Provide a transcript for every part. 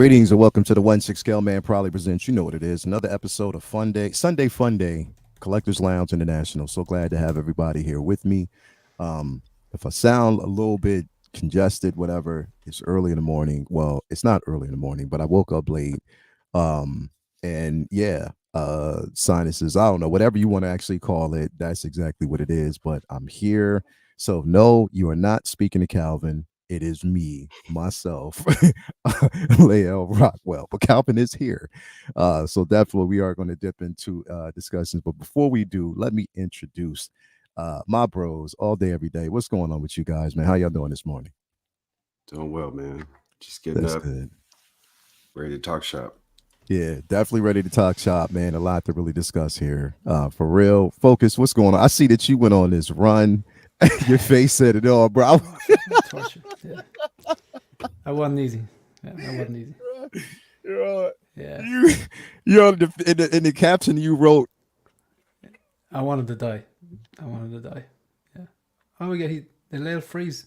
Greetings and welcome to the 1-6 Scale Man proudly presents, you know what it is, another episode of Funday, Sunday Funday, Collectors Lounge International. So glad to have everybody here with me. If I sound a little bit congested, whatever, it's early in the morning. Well, it's not early in the morning, but I woke up late. Um, and yeah, sinuses, I don't know, whatever you want to actually call it, that's exactly what it is. But I'm here. So no, you are not speaking to Calvin. It is me, myself, Lael Rockwell. But Calvin is here. So definitely we are going to dip into discussions. But before we do, let me introduce my bros all day, every day. What's going on with you guys, man? How y'all doing this morning? Doing well, man. Just getting That's up, good. ready to talk shop. Yeah, definitely ready to talk shop, man. A lot to really discuss here. For real. Focus, what's going on? I see that you went on this run. Your face said it all, bro. Torture. Yeah. That wasn't easy. Yeah, that wasn't easy. Yeah. You in the caption you wrote. I wanted to die. I wanted to die. Yeah. Oh, yeah, the little freeze.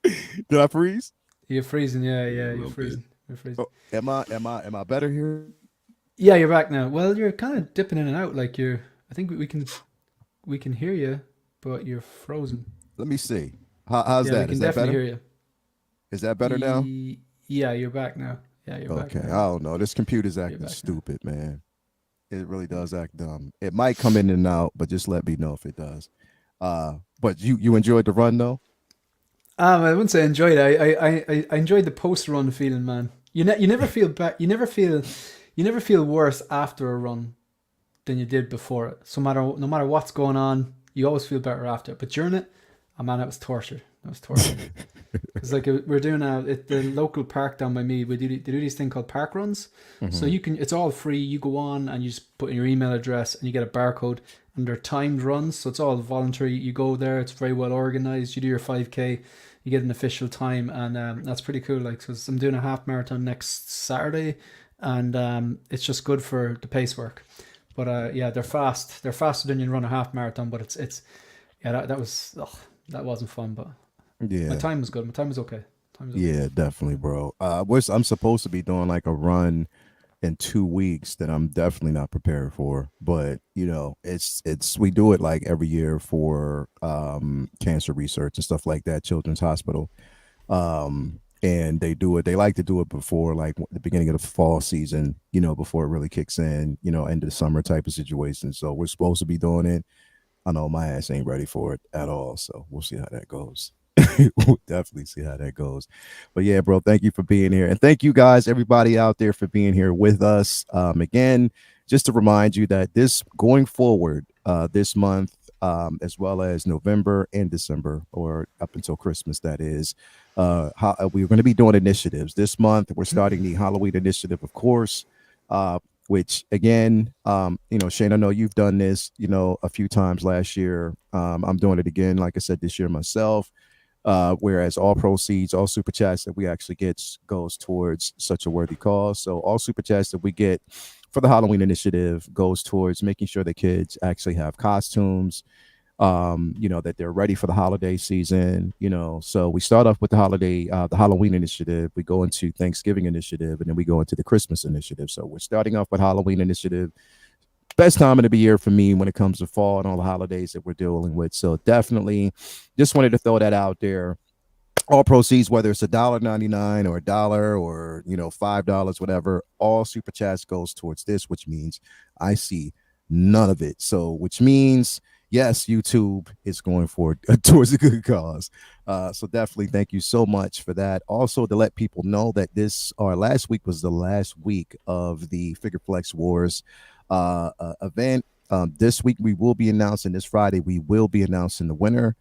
Did I freeze? You're freezing. Yeah, A you're little freezing. bit. You're freezing. Oh, am I better here? Yeah, you're back now. Well, you're kind of dipping in and out. Like I think we can hear you, but you're frozen. Let me see. How's Yeah, we that? can Is that definitely better? hear you. Is that better now? Yeah, you're back now. Yeah, you're back Okay. I now. don't know. This computer's You're acting back now. stupid, man. It really does act dumb. It might come in and out, but just let me know if it does. But you enjoyed the run though? I wouldn't say enjoyed it. I enjoyed the post run feeling, man. You never feel back. You never feel worse after a run than you did before it. So no matter what's going on, you always feel better after it. But during it, oh man, that was torture. That was torture. It's like we're doing at the local park down by me. They do this thing called park runs. So Mhm. it's all free. You go on and you just put in your email address and you get a barcode. And they're timed runs, so it's all voluntary. You go there. It's very well organized. You do your 5K. You get an official time, and that's pretty cool. Like, because I'm doing a half marathon next Saturday, and it's just good for the pace work. But yeah, they're fast. They're faster than you run a half marathon. But it's yeah, that wasn't fun. But my Yeah. time was good. My time was okay. Time was okay. Yeah, definitely, bro. I'm supposed to be doing like a run in 2 weeks that I'm definitely not prepared for. But it's we do it like every year for cancer research and stuff like that, Children's Hospital. And they like to do it before like the beginning of the fall season, before it really kicks in, into the summer type of situation. So we're supposed to be doing it. I know my ass ain't ready for it at all. So we'll see how that goes. We'll definitely see how that goes. But yeah, bro, thank you for being here. And thank you guys, everybody out there, for being here with us. Again, just to remind you that this going forward, this month, as well as November and December, or up until Christmas, that is, we're going to be doing initiatives. This month, we're starting the Halloween initiative, of course. Which again, Shane, I know you've done this, a few times last year. I'm doing it again, like I said, this year myself. Whereas all proceeds, all super chats that we actually get goes towards such a worthy cause. So all super chats that we get for the Halloween initiative goes towards making sure the kids actually have costumes, that they're ready for the holiday season. So we start off with the Halloween initiative, we go into Thanksgiving initiative, and then we go into the Christmas initiative. So we're starting off with Halloween initiative. Best time of the year for me when it comes to fall and all the holidays that we're dealing with. So definitely just wanted to throw that out there. All proceeds, whether it's $1.99 or $1 or $5, whatever, all super chats goes towards this, which means I see none of it. So which means yes, YouTube is going for towards a good cause. So definitely thank you so much for that. Also, to let people know that last week was the last week of the Figure Flex Wars event. This week we will be announcing, this Friday we will be announcing the winner.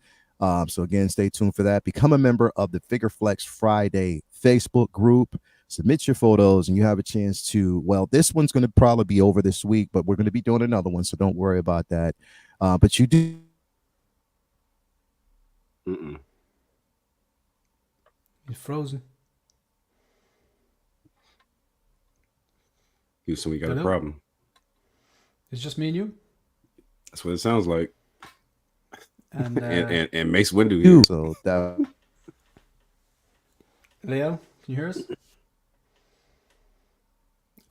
So again, stay tuned for that. Become a member of the Figure Flex Friday Facebook group. Submit your photos, and you have a chance to. Well, this one's going to probably be over this week, but we're going to be doing another one, so don't worry about that. But you do. Mm-mm. You're frozen. Houston, we got a Hello. problem. It's just me and you. That's what it sounds like. And And Mace Windu here. So that Leo, can you hear us?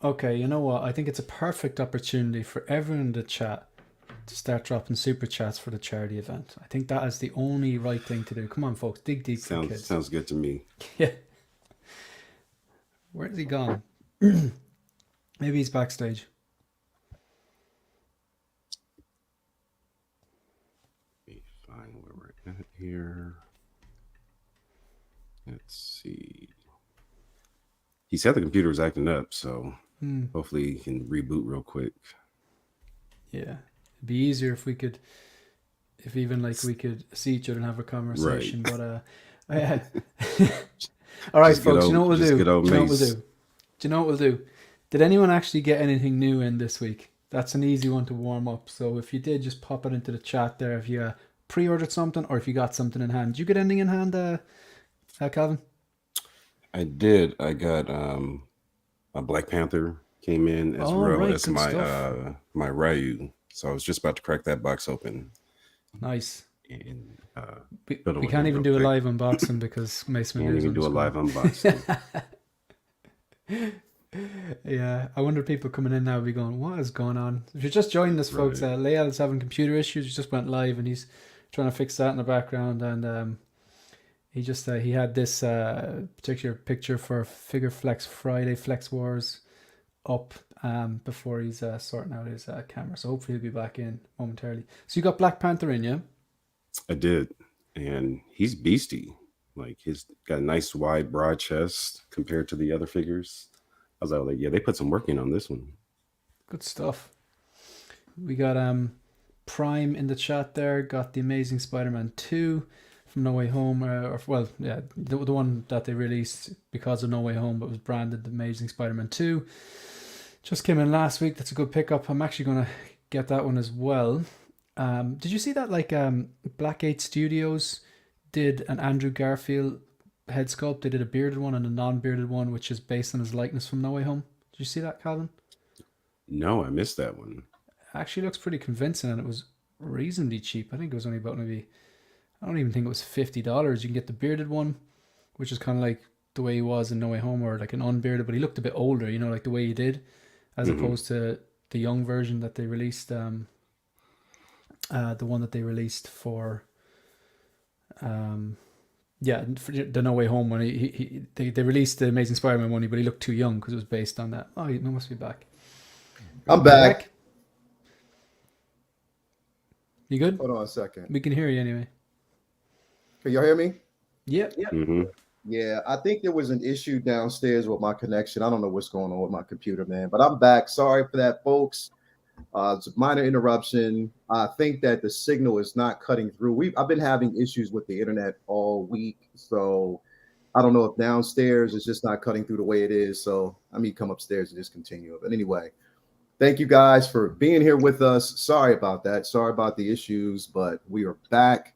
Okay, you know what? I think it's a perfect opportunity for everyone in the chat to start dropping super chats for the charity event. I think that is the only right thing to do. Come on, folks, dig deep for the kids. Sounds good to me. Yeah. Where's he gone? Maybe he's backstage. Let me find where we're at here. Let's see. He said the computer was acting up, so hopefully he can reboot real quick. Yeah. It'd be easier if we could, if even like we could see each other and have a conversation. Right. But all right, folks. You know what we'll do? Good old Do you know what we'll Mace. do? Do you know what we'll do? Did anyone actually get anything new in this week? That's an easy one to warm up. So if you did, just pop it into the chat there. If you pre-ordered something or if you got something in hand. Did you get anything in hand, Calvin? I did. I got a Black Panther came in as well right, as good my stuff. my Ryu. So I was just about to crack that box open. Nice. And we can't even do a live unboxing because Mace can't even do a live unboxing. Yeah, I wonder if people coming in now will be going, what is going on? If you're just joining us, folks, Leal's having computer issues. He just went live and he's trying to fix that in the background. And he just he had this particular picture for Figure Flex Friday Flex Wars up before he's sorting out his camera. So hopefully he'll be back in momentarily. So you got Black Panther in, yeah? I did, and he's beastie. Like he's got a nice wide broad chest compared to the other figures. I was like, yeah, they put some work in on this one. Good stuff. We got Prime in the chat there. Got the Amazing Spider-Man 2 from No Way Home, the one that they released because of No Way Home, but was branded the Amazing Spider-Man 2. Just came in last week. That's a good pickup. I'm actually gonna get that one as well. Did you see that Blackgate Studios did an Andrew Garfield head sculpt? They did a bearded one and a non-bearded one, which is based on his likeness from No Way Home. Did you see that, Calvin? No, I missed that one. Actually looks pretty convincing, and it was reasonably cheap. I think it was only about maybe, I don't even think it was $50. You can get the bearded one, which is kind of like the way he was in No Way Home, or like an unbearded, but he looked a bit older, like the way he did, as opposed to the young version that they released, the one that they released for for the No Way Home one. They released the Amazing Spider-Man one, but he looked too young because it was based on that. Oh, he must be back. I'm back. You good? Hold on a second. We can hear you anyway. Can y'all hear me? Yeah. Mm-hmm. Yeah, I think there was an issue downstairs with my connection. I don't know what's going on with my computer, man, but I'm back. Sorry for that, folks. It's a minor interruption. I think that the signal is not cutting through. I've been having issues with the internet all week, so I don't know if downstairs is just not cutting through the way it is. So I may come upstairs and just continue. But anyway, thank you guys for being here with us. Sorry about that. Sorry about the issues, but we are back.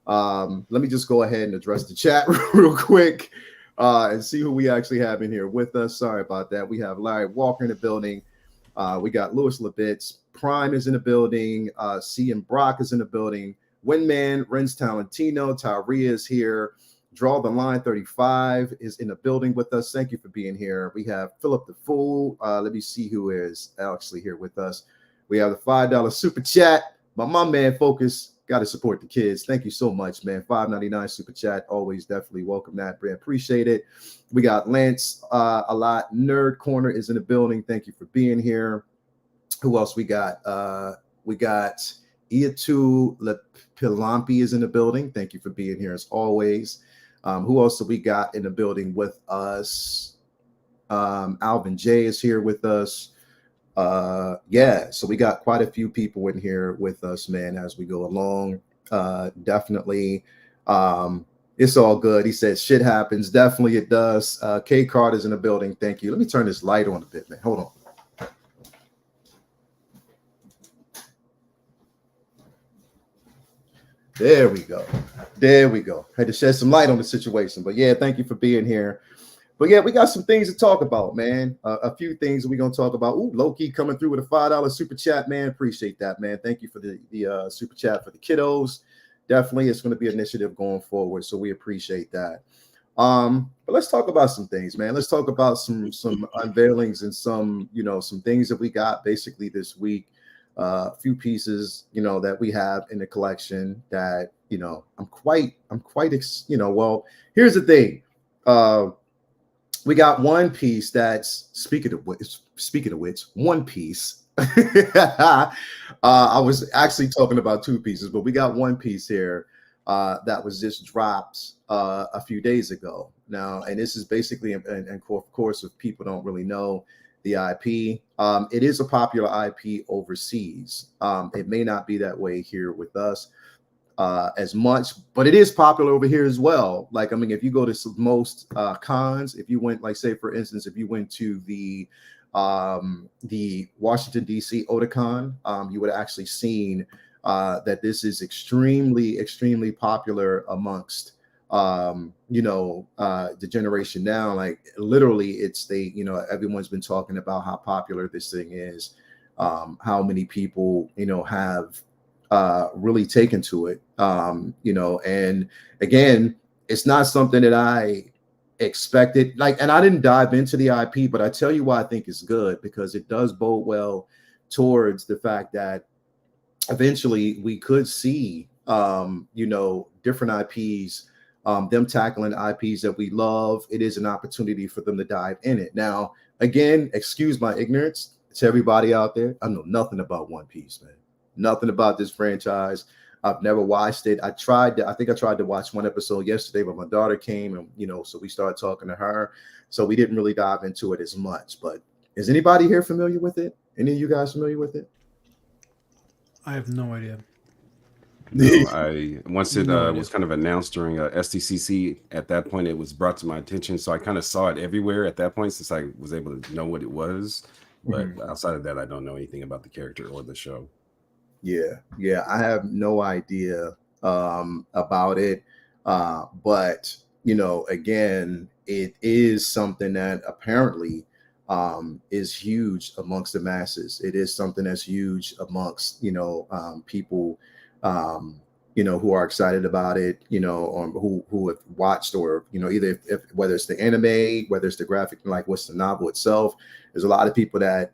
Let me just go ahead and address the chat real quick and see who we actually have in here with us. Sorry about that. We have Larry Walker in the building. We got Louis Labitz. Prime is in the building. C and Brock is in the building. Windman, Renz Talentino, Tyria is here. Draw the Line 35 is in the building with us. Thank you for being here. We have Philip the Fool. Let me see who is actually here with us. We have the $5 super chat. But my man Focus, got to support the kids. Thank you so much, man. $5.99 super chat. Always definitely welcome that. Appreciate it. We got Lance a lot. Nerd Corner is in the building. Thank you for being here. Who else we got? We got Iatu Lepilampi is in the building. Thank you for being here as always. Who else do we got in the building with us? Alvin J is here with us. So we got quite a few people in here with us, man, as we go along. Definitely. It's all good. He says shit happens. Definitely it does. K Carter's in the building. Thank you. Let me turn this light on a bit, man. Hold on. There we go. There we go. Had to shed some light on the situation. But yeah, thank you for being here. But yeah, we got some things to talk about, man. A few things we're going to talk about. Ooh, Loki coming through with a $5 super chat, man. Appreciate that, man. Thank you for the super chat for the kiddos. Definitely, it's going to be an initiative going forward, so we appreciate that. But let's talk about some things, man. Let's talk about some unveilings and some, some things that we got basically this week. A few pieces, that we have in the collection that, well, here's the thing. We got one piece that's speaking of which, one piece. I was actually talking about two pieces, but we got one piece here that was just dropped a few days ago. Now, and this is basically, and of course, if people don't really know the IP, it is a popular IP overseas. It may not be that way here with us as much, but it is popular over here as well. Like, I mean, if you go to most cons, if you went, like, say, for instance, if you went to the Washington D.C. Otakon, you would have actually seen that this is extremely popular amongst the generation now. Like, literally, everyone's been talking about how popular this thing is, how many people have really taken to it. And again, it's not something that I expected. Like, and I didn't dive into the IP, but I tell you why I think it's good, because it does bode well towards the fact that eventually we could see different IPs, them tackling IPs that we love. It is an opportunity for them to dive in it. Now, again, excuse my ignorance to everybody out there. I know nothing about One Piece, man. Nothing about this franchise. I've never watched it. I think I tried to watch one episode yesterday, but my daughter came and, so we started talking to her. So we didn't really dive into it as much. But is anybody here familiar with it? Any of you guys familiar with it? I have no idea. No, I once it No idea. was kind of announced during SDCC. At that point, it was brought to my attention, so I kind of saw it everywhere at that point, since I was able to know what it was. But outside of that, I don't know anything about the character or the show. Yeah, I have no idea about it. But again, it is something that apparently is huge amongst the masses. It is something that's huge amongst people who are excited about it, or who have watched, or either if whether it's the anime, whether it's the graphic, like what's the novel itself. There's a lot of people that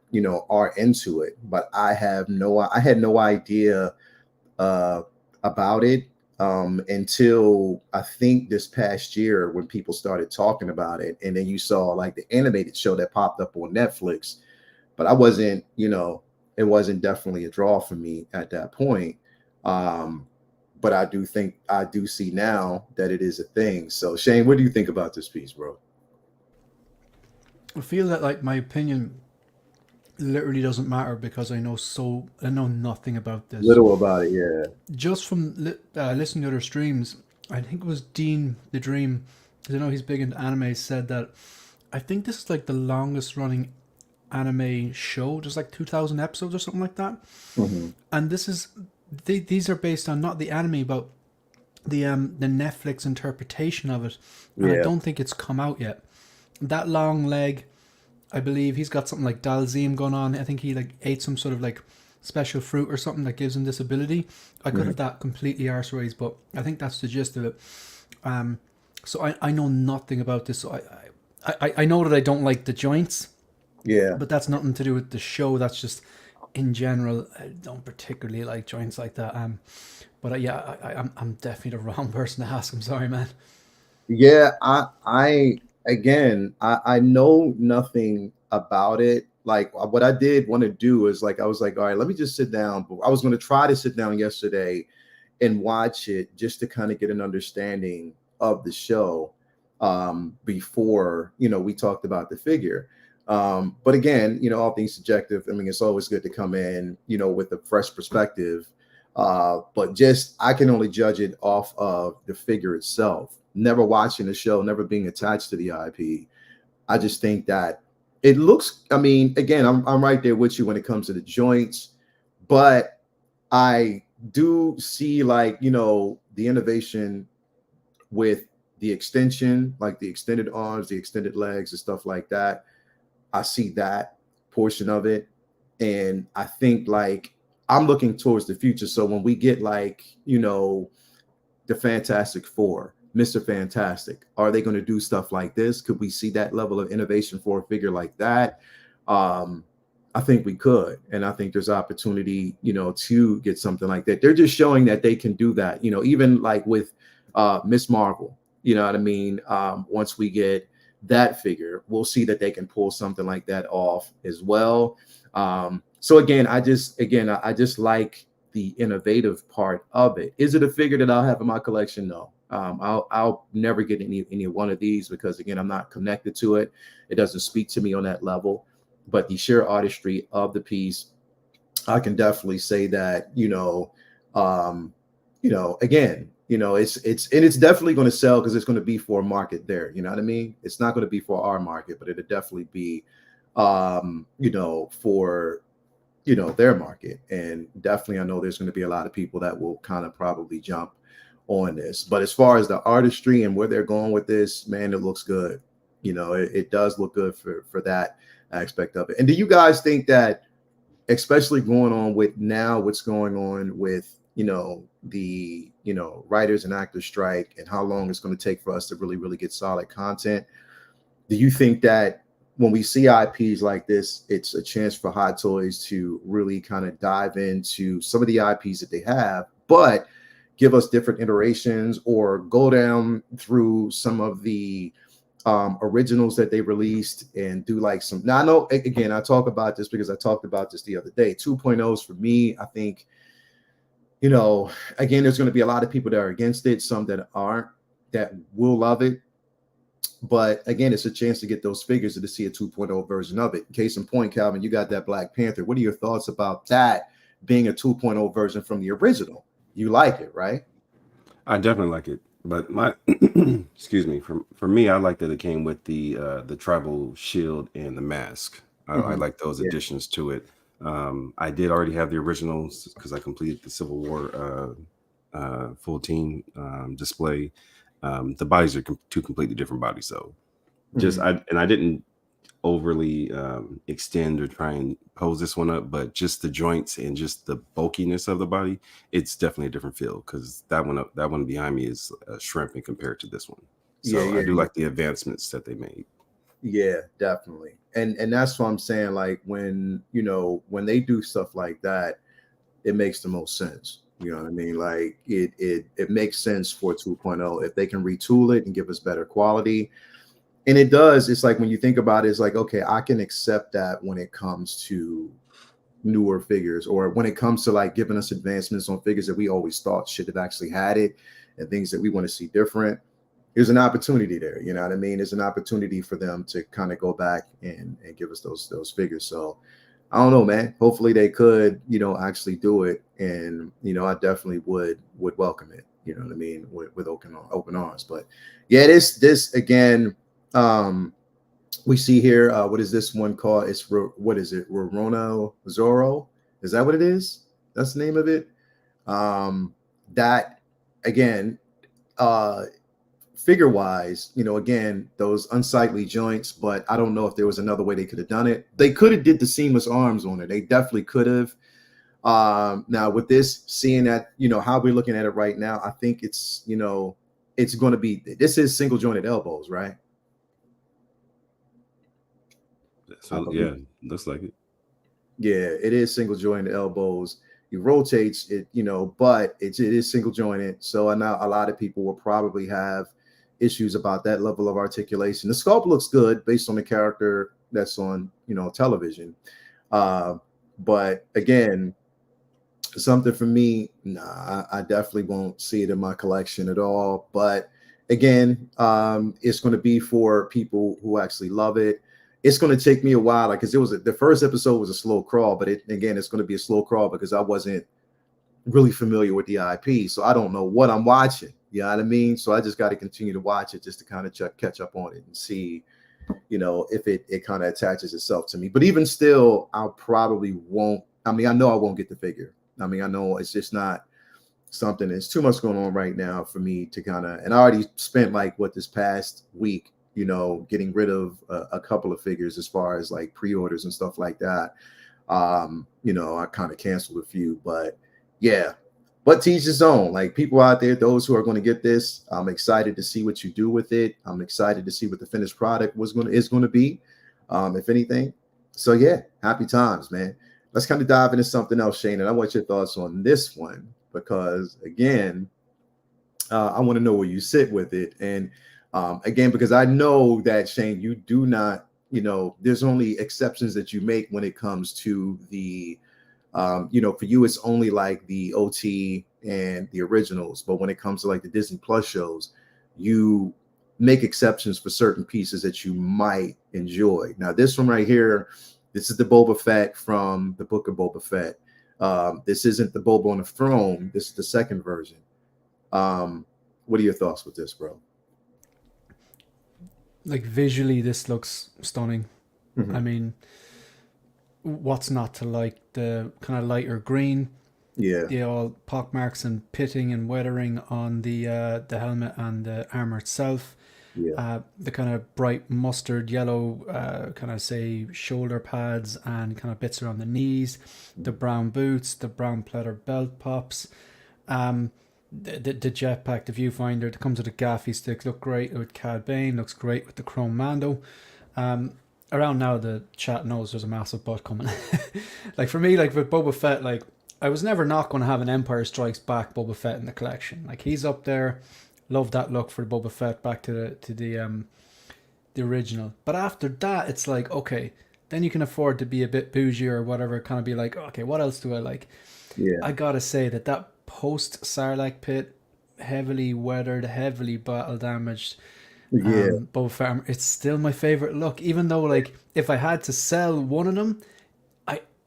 are into it, but I had no idea about it until I think this past year, when people started talking about it, and then you saw like the animated show that popped up on Netflix. But I wasn't, it wasn't definitely a draw for me at that point. But I do see now that it is a thing. So Shane, what do you think about this piece, bro? I feel that, like, my opinion literally doesn't matter because I know nothing about this. Little about it, yeah. Just from listening to other streams, I think it was Dean the Dream, because I know he's big into anime, said that I think this is like the longest running anime show. There's like 2,000 episodes or something like that. And these are based on not the anime, but the Netflix interpretation of it. And I don't think it's come out yet. That long leg, I believe he's got something like Dalzim going on. I think he like ate some sort of like special fruit or something that gives him this ability. I could have that completely arse raised, but I think that's the gist of it. So I know nothing about this. So I know that I don't like the joints. Yeah. But that's nothing to do with the show. That's just in general. I don't particularly like joints like that. But I'm definitely the wrong person to ask. I'm sorry, man. Yeah, I again, I know nothing about it. Like, what I did want to do is, like, I was like, all right, let me just sit down. But I was going to try to sit down yesterday and watch it just to kind of get an understanding of the show before we talked about the figure. But again, all things subjective. I mean, it's always good to come in with a fresh perspective. But just, I can only judge it off of the figure itself. Never watching the show, never being attached to the IP. I just think that it looks, I mean, again, I'm right there with you when it comes to the joints, but I do see, like, the innovation with the extension, like the extended arms, the extended legs and stuff like that. I see that portion of it. And I think, like, I'm looking towards the future. So when we get, like, the Fantastic Four, Mr. Fantastic. Are they going to do stuff like this? Could we see that level of innovation for a figure like that? I think we could, and I think there's opportunity, to get something like that. They're just showing that they can do that, even like with Miss Marvel. You know what I mean? Once we get that figure, we'll see that they can pull something like that off as well. So again, I just like the innovative part of it. Is it a figure that I'll have in my collection? No. I'll never get any one of these because again, I'm not connected to it. It doesn't speak to me on that level. But the sheer artistry of the piece, I can definitely say that, again, it's definitely going to sell because it's going to be for a market there. You know what I mean? It's not going to be for our market, but it'll definitely be, for their market. And definitely, I know there's going to be a lot of people that will kind of probably jump on this. But as far as the artistry and where they're going with this, man, it looks good. It does look good for that aspect of it. And do you guys think that, especially going on with now what's going on with the writers and actors strike and how long it's going to take for us to really get solid content, do you think that when we see IPs like this, it's a chance for Hot Toys to really kind of dive into some of the IPs that they have, but give us different iterations or go down through some of the originals that they released and do like some. Now, I know, again, I talk about this because I talked about this the other day. 2.0s for me, I think, again, there's going to be a lot of people that are against it, some that aren't, that will love it. But again, it's a chance to get those figures and to see a 2.0 version of it. Case in point, Calvin, you got that Black Panther. What are your thoughts about that being a 2.0 version from the original? You like it, right? I definitely like it, but my excuse me, for me, I like that it came with the tribal shield and the mask. I like those Yeah. additions to it. I did already have the originals because I completed the Civil War full team display. The bodies are two completely different bodies, so I didn't overly extend or try and pose this one up, but just the joints and just the bulkiness of the body, it's definitely a different feel because that one behind me is a shrimp in compared to this one. So I do like the advancements that they made. Yeah, definitely. And that's what I'm saying. Like when they do stuff like that, it makes the most sense. You know what I mean? Like it makes sense for 2.0 if they can retool it and give us better quality. And it does. It's like when you think about it, it's like, okay, I can accept that when it comes to newer figures or when it comes to like giving us advancements on figures that we always thought should have actually had it and things that we want to see different. There's an opportunity there. You know what I mean? There's an opportunity for them to kind of go back and give us those figures. So I don't know, man. Hopefully they could, actually do it. And, I definitely would welcome it. You know what I mean? With open arms. But yeah, this again, we see here, what is this one called? It's what is it? Rorona Zorro. Is that what it is? That's the name of it. That again, figure wise, again, those unsightly joints, but I don't know if there was another way they could have done it. They could have did the seamless arms on it. They definitely could have. Now with this, seeing that, how we're looking at it right now, I think it's going to be, this is single jointed elbows, right? So yeah, looks like it. Yeah, it is single jointed elbows. He rotates it, but it is single jointed. So I know a lot of people will probably have issues about that level of articulation. The sculpt looks good based on the character that's on, television. But again, something for me, nah, I definitely won't see it in my collection at all. But again, it's going to be for people who actually love it. It's going to take me a while, like, because the first episode was a slow crawl, but it's going to be a slow crawl because I wasn't really familiar with the IP, so I don't know what I'm watching. You know what I mean? So I just got to continue to watch it just to kind of catch up on it and see, if it kind of attaches itself to me. But even still, I probably won't. I mean, I know I won't get the figure. I mean, I know it's just not something. There's too much going on right now for me to kind of. And I already spent this past week, getting rid of a couple of figures as far as like pre-orders and stuff like that. I kind of canceled a few, but yeah, but teach his own. Like people out there, those who are going to get this, I'm excited to see what you do with it. I'm excited to see what the finished product is going to be, if anything. So yeah, happy times, man. Let's kind of dive into something else, Shane, and I want your thoughts on this one because again, I want to know where you sit with it, and again, because I know that Shane, you do not, there's only exceptions that you make when it comes to the for you, it's only like the OT and the originals. But when it comes to like the Disney Plus shows, you make exceptions for certain pieces that you might enjoy. Now, this one right here, this is the Boba Fett from the Book of Boba Fett. This isn't the Boba on the Throne. This is the second version. What are your thoughts with this, bro? Like visually, this looks stunning. Mhm. I mean, what's not to like? The kind of lighter green, Yeah, the all pockmarks and pitting and weathering on the helmet and the armor itself. yeah, The kind of bright mustard yellow, kind of say shoulder pads and kind of bits around the knees. The brown boots, the brown pleather belt pops. The jetpack, the viewfinder that comes with the gaffy sticks look great with Cad Bane, looks great with the Chrome Mando. Around now, the chat knows there's a massive butt coming. Like for me, like with Boba Fett, like I was never not going to have an Empire Strikes Back Boba Fett in the collection. Like he's up there. Love that look for Boba Fett back to the original. But after that, it's like okay, then you can afford to be a bit bougie or whatever. Kind of be like, okay, what else do I like? yeah, I gotta say that post Sarlacc pit, heavily weathered, heavily battle damaged, yeah, Boba Fett armor, it's still my favorite look. Even though, like, if I had to sell one of them,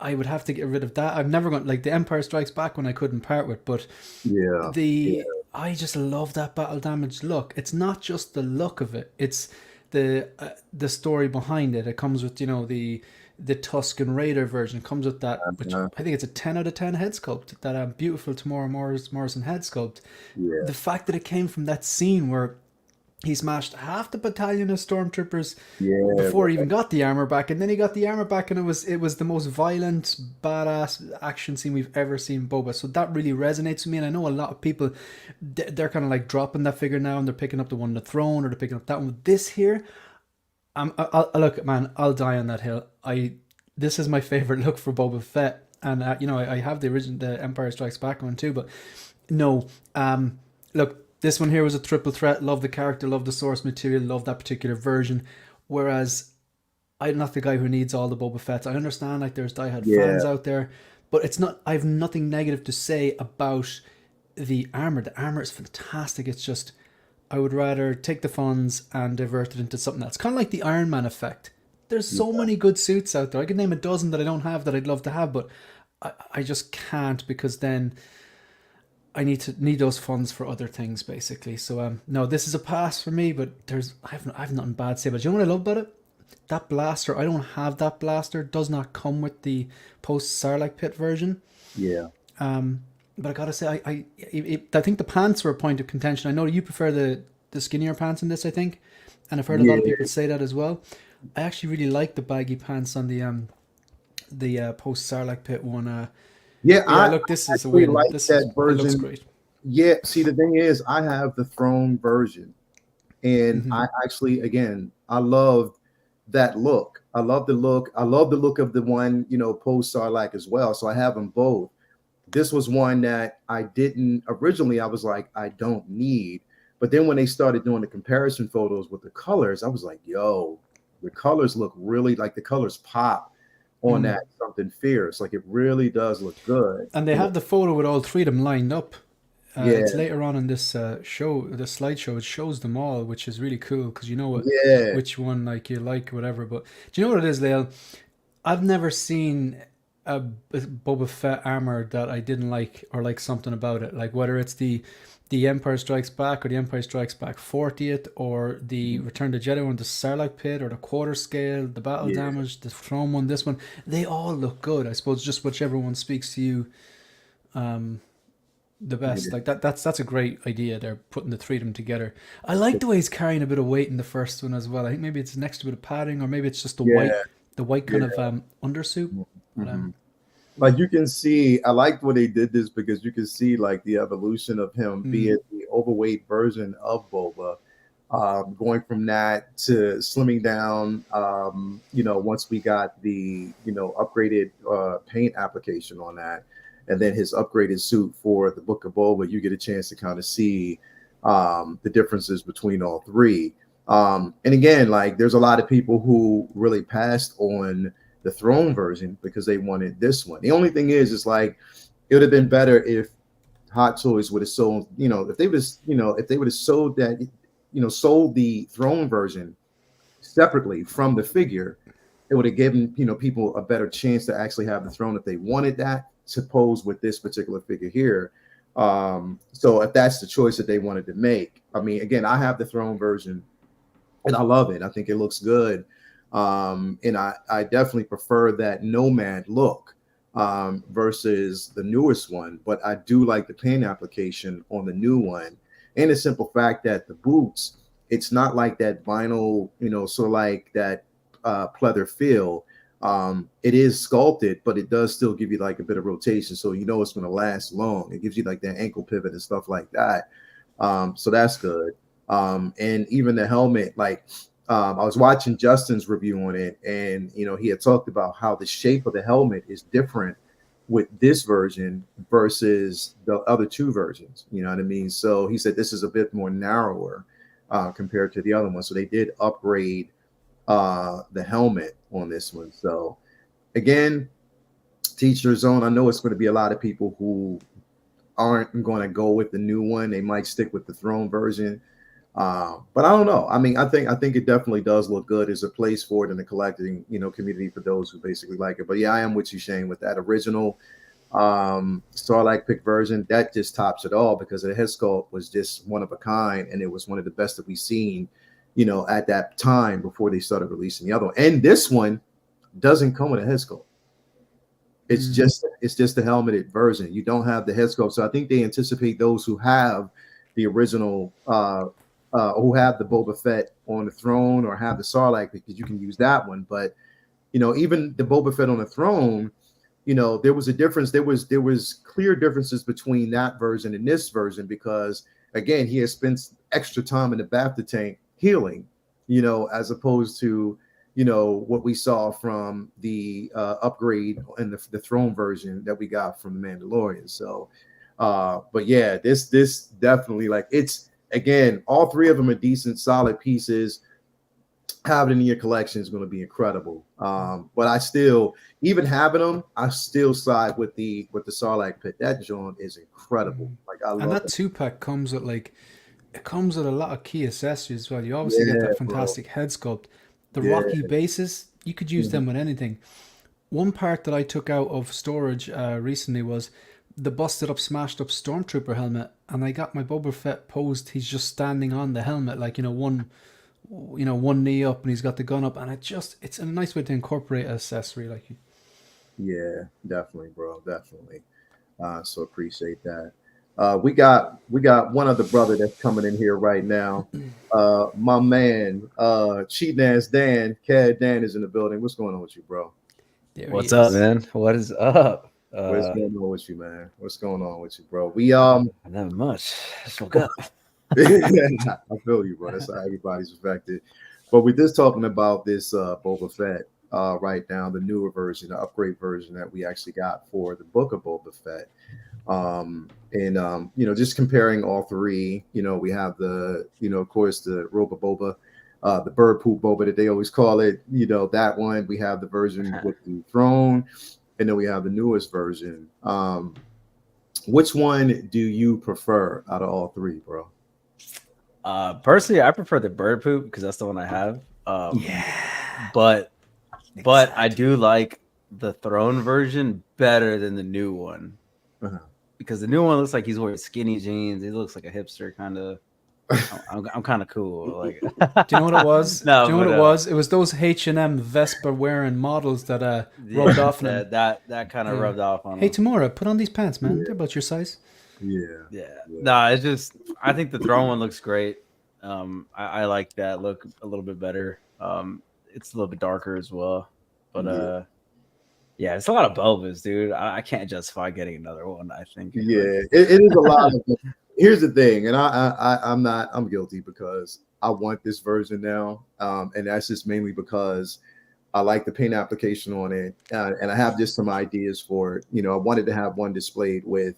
I would have to get rid of that. I'm never going like the Empire Strikes Back when I couldn't part with, but yeah, yeah, I just love that battle damaged look. It's not just the look of it; it's the story behind it. It comes with the Tusken Raider version. It comes with that, which uh, I think it's a 10 out of 10 head sculpt. That beautiful Tamora Morrison head sculpt. yeah, The fact that it came from that scene where he smashed half the battalion of stormtroopers yeah, before he even got the armor back, and then he got the armor back, and it was the most violent, badass action scene we've ever seen Boba. So that really resonates with me, and I know a lot of people they're kind of like dropping that figure now, and they're picking up the one on the throne, or they're picking up that one. This here, I'll look, man, I'll die on that hill. This is my favorite look for Boba Fett, and I have the original, the Empire Strikes Back one too, but no, look. This one here was a triple threat. Love the character, love the source material, love that particular version. Whereas I'm not the guy who needs all the Boba Fett's. I understand like there's diehard yeah, fans out there, but it's not. I have nothing negative to say about the armor. The armor is fantastic. It's just I would rather take the funds and divert it into something else. Kind of like the Iron Man effect. There's so many good suits out there. I could name a dozen that I don't have that I'd love to have, but I just can't because then I need those funds for other things basically. So no, this is a pass for me. But I have nothing bad to say. But you know what I love about it? That blaster. I don't have that blaster. It does not come with the post Sarlacc pit version. yeah. But I gotta say, I think the pants were a point of contention. I know you prefer the skinnier pants in this. I think, and I've heard a lot of people say that as well. I actually really like the baggy pants on the post Sarlacc pit one. Yeah, Yeah, look, this is a actually win. like This that it looks version. great. Yeah, see, the thing is, I have the throne version, and Mm-hmm. I actually, again, I love that look. I love the look. I love the look of the one, post Sarlacc as well. So I have them both. This was one that I didn't originally. I was like, I don't need. But then when they started doing the comparison photos with the colors, I was like, yo, the colors look really like the colors pop on that something fierce. Like it really does look good. And they have the photo with all three of them lined up. Yeah, It's later on in this show, the slideshow. It shows them all, which is really cool because you know yeah, which one like you like, whatever. But do you know what it is, Lael? I've never seen a Boba Fett armor that I didn't like or like something about it. Like whether it's the Empire Strikes Back or the Empire Strikes Back 40th or the Return to Jedi one, the Sarlacc pit or the quarter scale, the battle yeah, damage, the throne one, this one, they all look good. I suppose just whichever one speaks to you the best. yeah, Like that's a great idea. They're putting the three of them together. I like the way he's carrying a bit of weight in the first one as well. I think maybe it's next to a bit of padding or maybe it's just the yeah, white kind yeah. of undersuit. But, Mhm. like you can see, I liked when they did this because you can see like the evolution of him being the overweight version of Boba, going from that to slimming down. Once we got the upgraded paint application on that, and then his upgraded suit for the Book of Boba, you get a chance to kind of see the differences between all three. And again, like there's a lot of people who really passed on the throne version because they wanted this one. The only thing is like it would have been better if Hot Toys would have sold, if they was, if they would have sold that, sold the throne version separately from the figure, it would have given, people a better chance to actually have the throne if they wanted that to pose with this particular figure here. So if that's the choice that they wanted to make, I mean, again, I have the throne version and I love it. I think it looks good. And I definitely prefer that Nomad look versus the newest one. But I do like the paint application on the new one, and the simple fact that the boots, it's not like that vinyl, sort of like that pleather feel. It is sculpted, but it does still give you like a bit of rotation, so it's going to last long. It gives you like that ankle pivot and stuff like that. So that's good. And even the helmet, like I was watching Justin's review on it, and he had talked about how the shape of the helmet is different with this version versus the other two versions. You know what I mean? So he said this is a bit more narrower compared to the other one. So they did upgrade the helmet on this one. So again, teach their own. I know it's going to be a lot of people who aren't going to go with the new one. They might stick with the throne version. But I don't know. I mean, I think it definitely does look good. There's a place for it in the collecting, community for those who basically like it. But yeah, I am with you, Shane, with that original Starlight pick version. That just tops it all because the head sculpt was just one of a kind, and it was one of the best that we've seen, at that time before they started releasing the other one. And this one doesn't come with a head sculpt. It's just the helmeted version. You don't have the head sculpt. So I think they anticipate those who have the original who have the Boba Fett on the throne or have the Sarlacc, because you can use that one. But even the Boba Fett on the throne, there was a difference. There was clear differences between that version and this version because again, he has spent extra time in the bapta tank healing, as opposed to what we saw from the upgrade and the throne version that we got from the Mandalorian. So, but yeah, this definitely, like, it's. Again, all three of them are decent, solid pieces. Having it in your collection is going to be incredible. But I still, even having them, I still side with the Sarlacc pit. That joint is incredible. Like I love and that it. 2-pack comes with it comes with a lot of key accessories as well. You obviously get that fantastic head sculpt. The rocky bases, you could use them with anything. One part that I took out of storage recently was the busted up, smashed up Stormtrooper helmet, and I got my Boba Fett posed. He's just standing on the helmet, like one knee up, and he's got the gun up, and it's a nice way to incorporate an accessory, like. Yeah, definitely, bro, definitely. So appreciate that. We got one other brother that's coming in here right now. My man, cheating ass Dan, Cad Dan is in the building. What's going on with you, bro? What's up, man? What is up? What's going on with you, man? What's going on with you, bro? We not much. Just woke up. I feel you, bro. That's how everybody's affected. But we're just talking about this Boba Fett right now, the newer version, the upgrade version that we actually got for the Book of Boba Fett. Just comparing all three, we have the, of course, the Roba Boba, the bird poop Boba that they always call it, that one. We have the version with the throne, and then we have the newest version. Which one do you prefer out of all three, bro? Personally, I prefer the bird poop because that's the one I have. But I do like the throne version better than the new one. Because the new one looks like he's wearing skinny jeans. He looks like a hipster kind of. I'm kind of cool. Like, do you know what it was? No, do you know what it was? It was those H&M Vespa wearing models that rubbed off on him. That kind of rubbed off on him. Hey, Tamora, put on these pants, man. They're about your size. Yeah. No, it's just I think the throne one looks great. I like that look a little bit better. It's a little bit darker as well, but Yeah, it's a lot of Bobas, dude. I can't justify getting another one. I think. Yeah, Like, it is a lot of. Here's the thing, and I'm guilty because I want this version now, and that's just mainly because I like the paint application on it, and I have just some ideas for it. I wanted to have one displayed with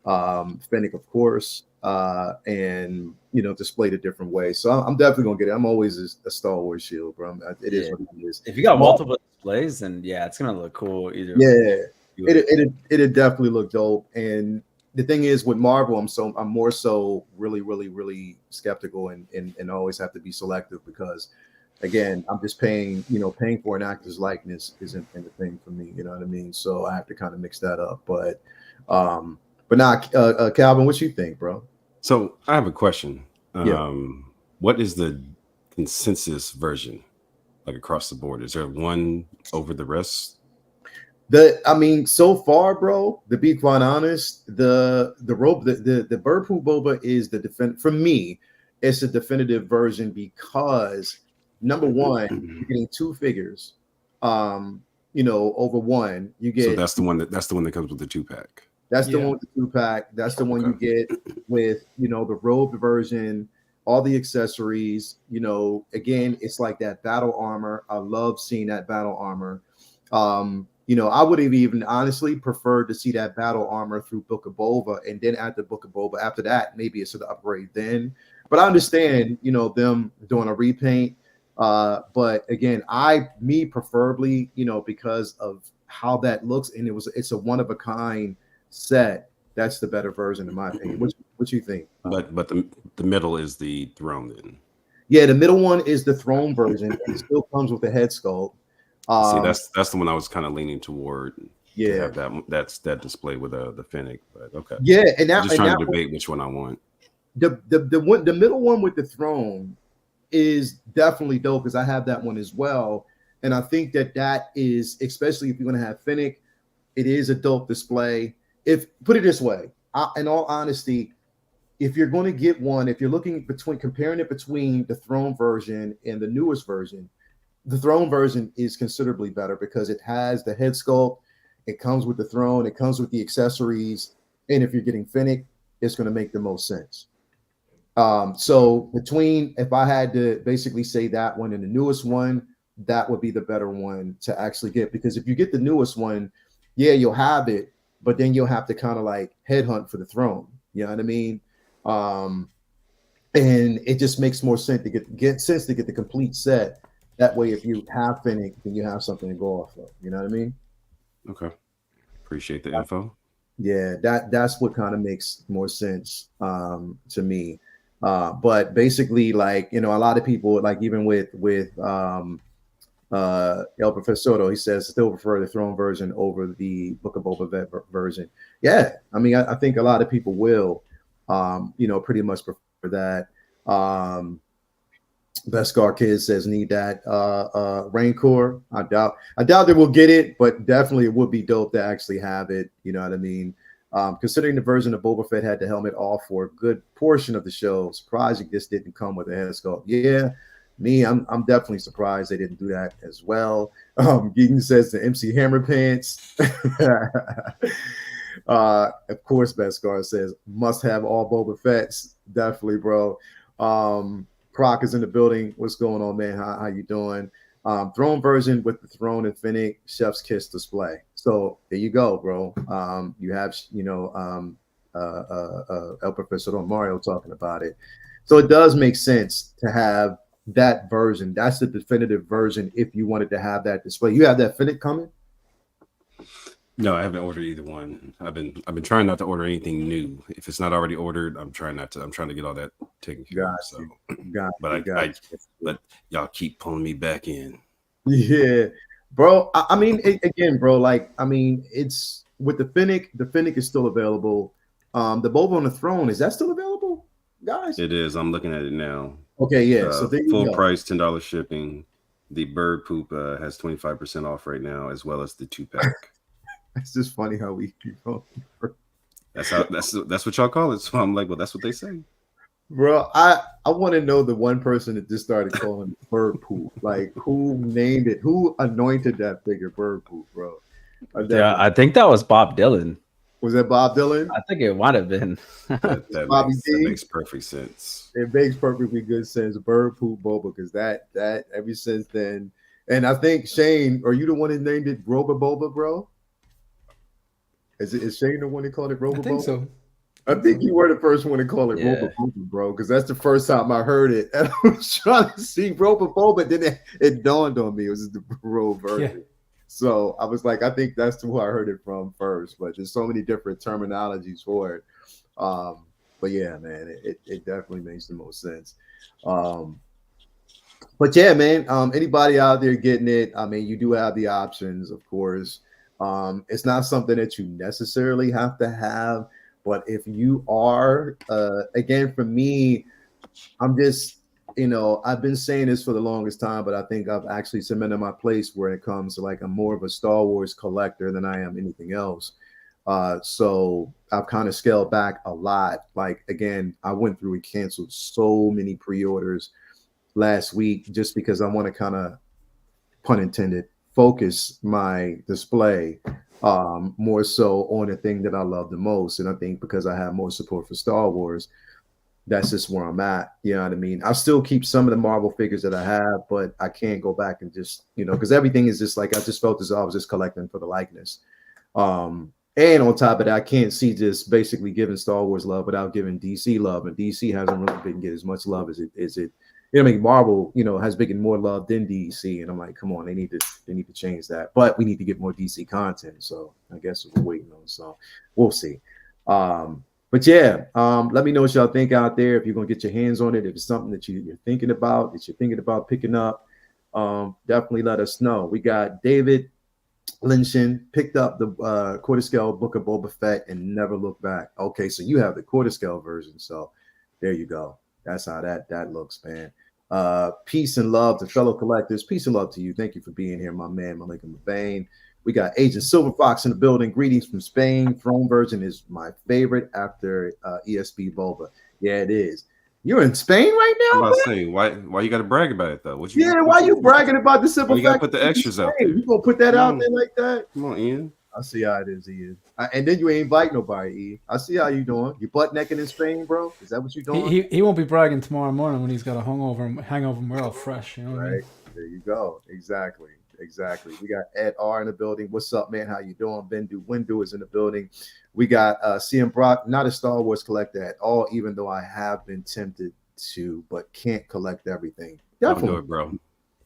Fennec, of course, and displayed a different way. So I'm definitely gonna get it. I'm always a Star Wars shield, bro. It is yeah. what it is. If you got Well, multiple displays, then yeah, it's gonna look cool either. yeah, way. it'd definitely look dope. And the thing is with Marvel, I'm more so really skeptical and always have to be selective because again, I'm just paying for an actor's likeness isn't the thing for me, you know what I mean? So I have to kind of mix that up. But now Calvin, what you think, bro? So I have a question. Yeah. What is the consensus version like across the board? Is there one over the rest? So far, bro, to be quite honest, the bird poop boba is the for me, it's a definitive version because number one, you're getting two figures. Over one, you So get that's the one that comes with the 2-pack. that's the Yeah. one with the 2-pack. That's the one you Okay. get with the robed version, all the accessories. Again, it's like that battle armor. I love seeing that battle armor. I would have even honestly preferred to see that battle armor through Book of Boba, and then at the Book of Boba, after that, maybe it's an upgrade then. But I understand, them doing a repaint. But again, me preferably, because of how that looks, and it's a one of a kind set. That's the better version, in my opinion. What you think? But the middle is the throne then. Yeah, the middle one is the throne version, and it still comes with the head sculpt. See, that's the one I was kind of leaning toward to Yeah, have that display with the Fennec. But okay, yeah, and I'm that just and trying that to debate which one I want. the middle one with the throne is definitely dope because I have that one as well, and I think that is, especially if you're going to have Fennec, it is a dope display. If put it this way, in all honesty, if you're going to get one, if you're looking comparing it between the throne version and the newest version, the throne version is considerably better because it has the head sculpt, it comes with the throne, it comes with the accessories, and if you're getting Fennec, it's going to make the most sense. So if I had to basically say that one and the newest one, that would be the better one to actually get, because if you get the newest one, yeah, you'll have it, but then you'll have to kind of like headhunt for the throne. You know what I mean? And it just makes more sense to get the complete set. That way, if you have Fennec, then you have something to go off of. You know what I mean? Okay, appreciate the info. Yeah, that's what kind of makes more sense to me. But basically, like a lot of people, like even with El Profesor, he says still prefer the throne version over the Book of Boba Fett version. Yeah, I think a lot of people will, pretty much prefer that. Beskar Kid says need that Rancor. I doubt that we'll get it, but definitely it would be dope to actually have it. You know what I mean? Considering the version of Boba Fett had the helmet off for a good portion of the show, surprising this didn't come with a head sculpt. Yeah, I'm definitely surprised they didn't do that as well. Geegan says the MC Hammer pants. Of course, Beskar says must have all Boba Fett's. Definitely, bro. Croc is in the building. What's going on, man? How you doing? Throne version with the throne and Fennec Chef's Kiss display. So there you go, bro. You have El Professor Don Mario talking about it. So it does make sense to have that version. That's the definitive version if you wanted to have that display. You have that Fennec coming? No, I haven't ordered either one. I've been trying not to order anything new. If it's not already ordered, I'm trying to get all that taken care of. So, but y'all keep pulling me back in. Yeah, bro. Again, bro. It's with the Fennec. The Fennec is still available. The Boba on the Throne, is that still available, guys? It is. I'm looking at it now. Okay, yeah. So there you full go. price, $10 shipping. The bird poop has 25% off right now, as well as the 2-pack. It's just funny how we keep going. That's what y'all call it. So I'm like, well, that's what they say. Bro, I want to know the one person that just started calling it bird poop. Like, who named it? Who anointed that figure bird poop, bro? I Yeah, definitely I think that was Bob Dylan. was that Bob Dylan? I think it might have been. That Bobby makes D. perfect sense. It makes perfectly good sense. Bird poop boba, because that ever since then, and I think Shane, are you the one that named it Roba Boba, bro? Is Shane the one that called it I Roba think Boba? so. I think you were the first one to call it Roba Yeah. Boba, bro, because that's the first time I heard it. And I was trying to see Roba Boba, then it dawned on me it was the Bro version. So I was like, I think that's who I heard it from first. But there's so many different terminologies for it. But yeah, man, it definitely makes the most sense. But yeah, man, anybody out there getting it, I mean, you do have the options, of course. It's not something that you necessarily have to have, but if you are, again, for me, I'm just, I've been saying this for the longest time, but I think I've actually cemented my place where it comes to like I'm more of a Star Wars collector than I am anything else. So I've kind of scaled back a lot. Like again, I went through and canceled so many pre-orders last week just because I want to kind of, pun intended, focus my display more so on the thing that I love the most. And I think because I have more support for Star Wars, that's just where I'm at. You know what I mean? I still keep some of the Marvel figures that I have, but I can't go back and just, because everything is just like I just felt as though I was just collecting for the likeness. And on top of that, I can't see just basically giving Star Wars love without giving DC love. And DC hasn't really been getting as much love as it. I mean, Marvel, has been getting more love than DC. And I'm like, come on, they need to change that. But we need to get more DC content. So I guess we're waiting on. So we'll see. But yeah, let me know what y'all think out there. If you're gonna get your hands on it, if it's something that you're thinking about, picking up, definitely let us know. We got David Lynchen picked up the quarter scale Book of Boba Fett and never looked back. Okay, so you have the quarter scale version. So there you go. That's how that looks, man. Peace and love to fellow collectors. Peace and love to you. Thank you for being here, my man, Malika McBain. We got Agent Silver Fox in the building. Greetings from Spain. Throne version is my favorite after ESP Boba. Yeah, it is. You're in Spain right I'm now, about man? to say, why you got to brag about it though? Why you bragging about the simple you got to fact put the that extras out Spain? there. You gonna put that Come out on. there like that? Come on, Ian. I see how it is, Ian. And then you ain't invite nobody, E. I see how you doing. You butt naked in Spain, bro? Is that what you doing? He won't be bragging tomorrow morning when he's got a hangover and we're all fresh. You know what I mean? Right. There you go. Exactly. We got Ed R in the building. What's up, man? How you doing? Bendu Windu is in the building. We got CM Brock, not a Star Wars collector at all, even though I have been tempted to, but can't collect everything. Definitely. Don't do it, bro.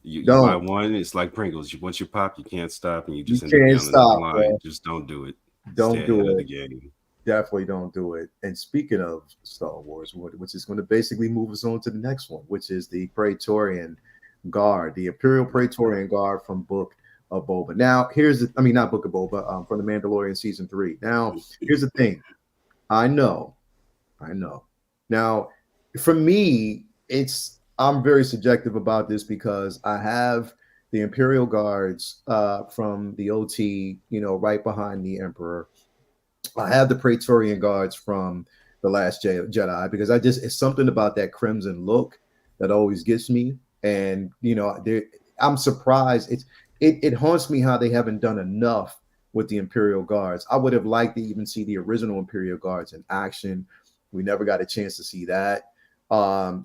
You Don't. buy one, it's like Pringles. Once you pop, you can't stop, and you just end up can't down stop, another line. bro. Just don't do it. Don't Stay do ahead of the it. game. Definitely don't do it. And speaking of Star Wars, which is going to basically move us on to the next one, which is the Praetorian Guard, the Imperial Praetorian Guard from Book of Boba. Now, not Book of Boba, from the Mandalorian season 3. Now, here's the thing. I know. Now, for me, I'm very subjective about this because I have the Imperial Guards from the OT, right behind the Emperor. I have the Praetorian Guards from the Last Jedi because it's something about that crimson look that always gets me. And I'm surprised. It haunts me how they haven't done enough with the Imperial Guards. I would have liked to even see the original Imperial Guards in action. We never got a chance to see that.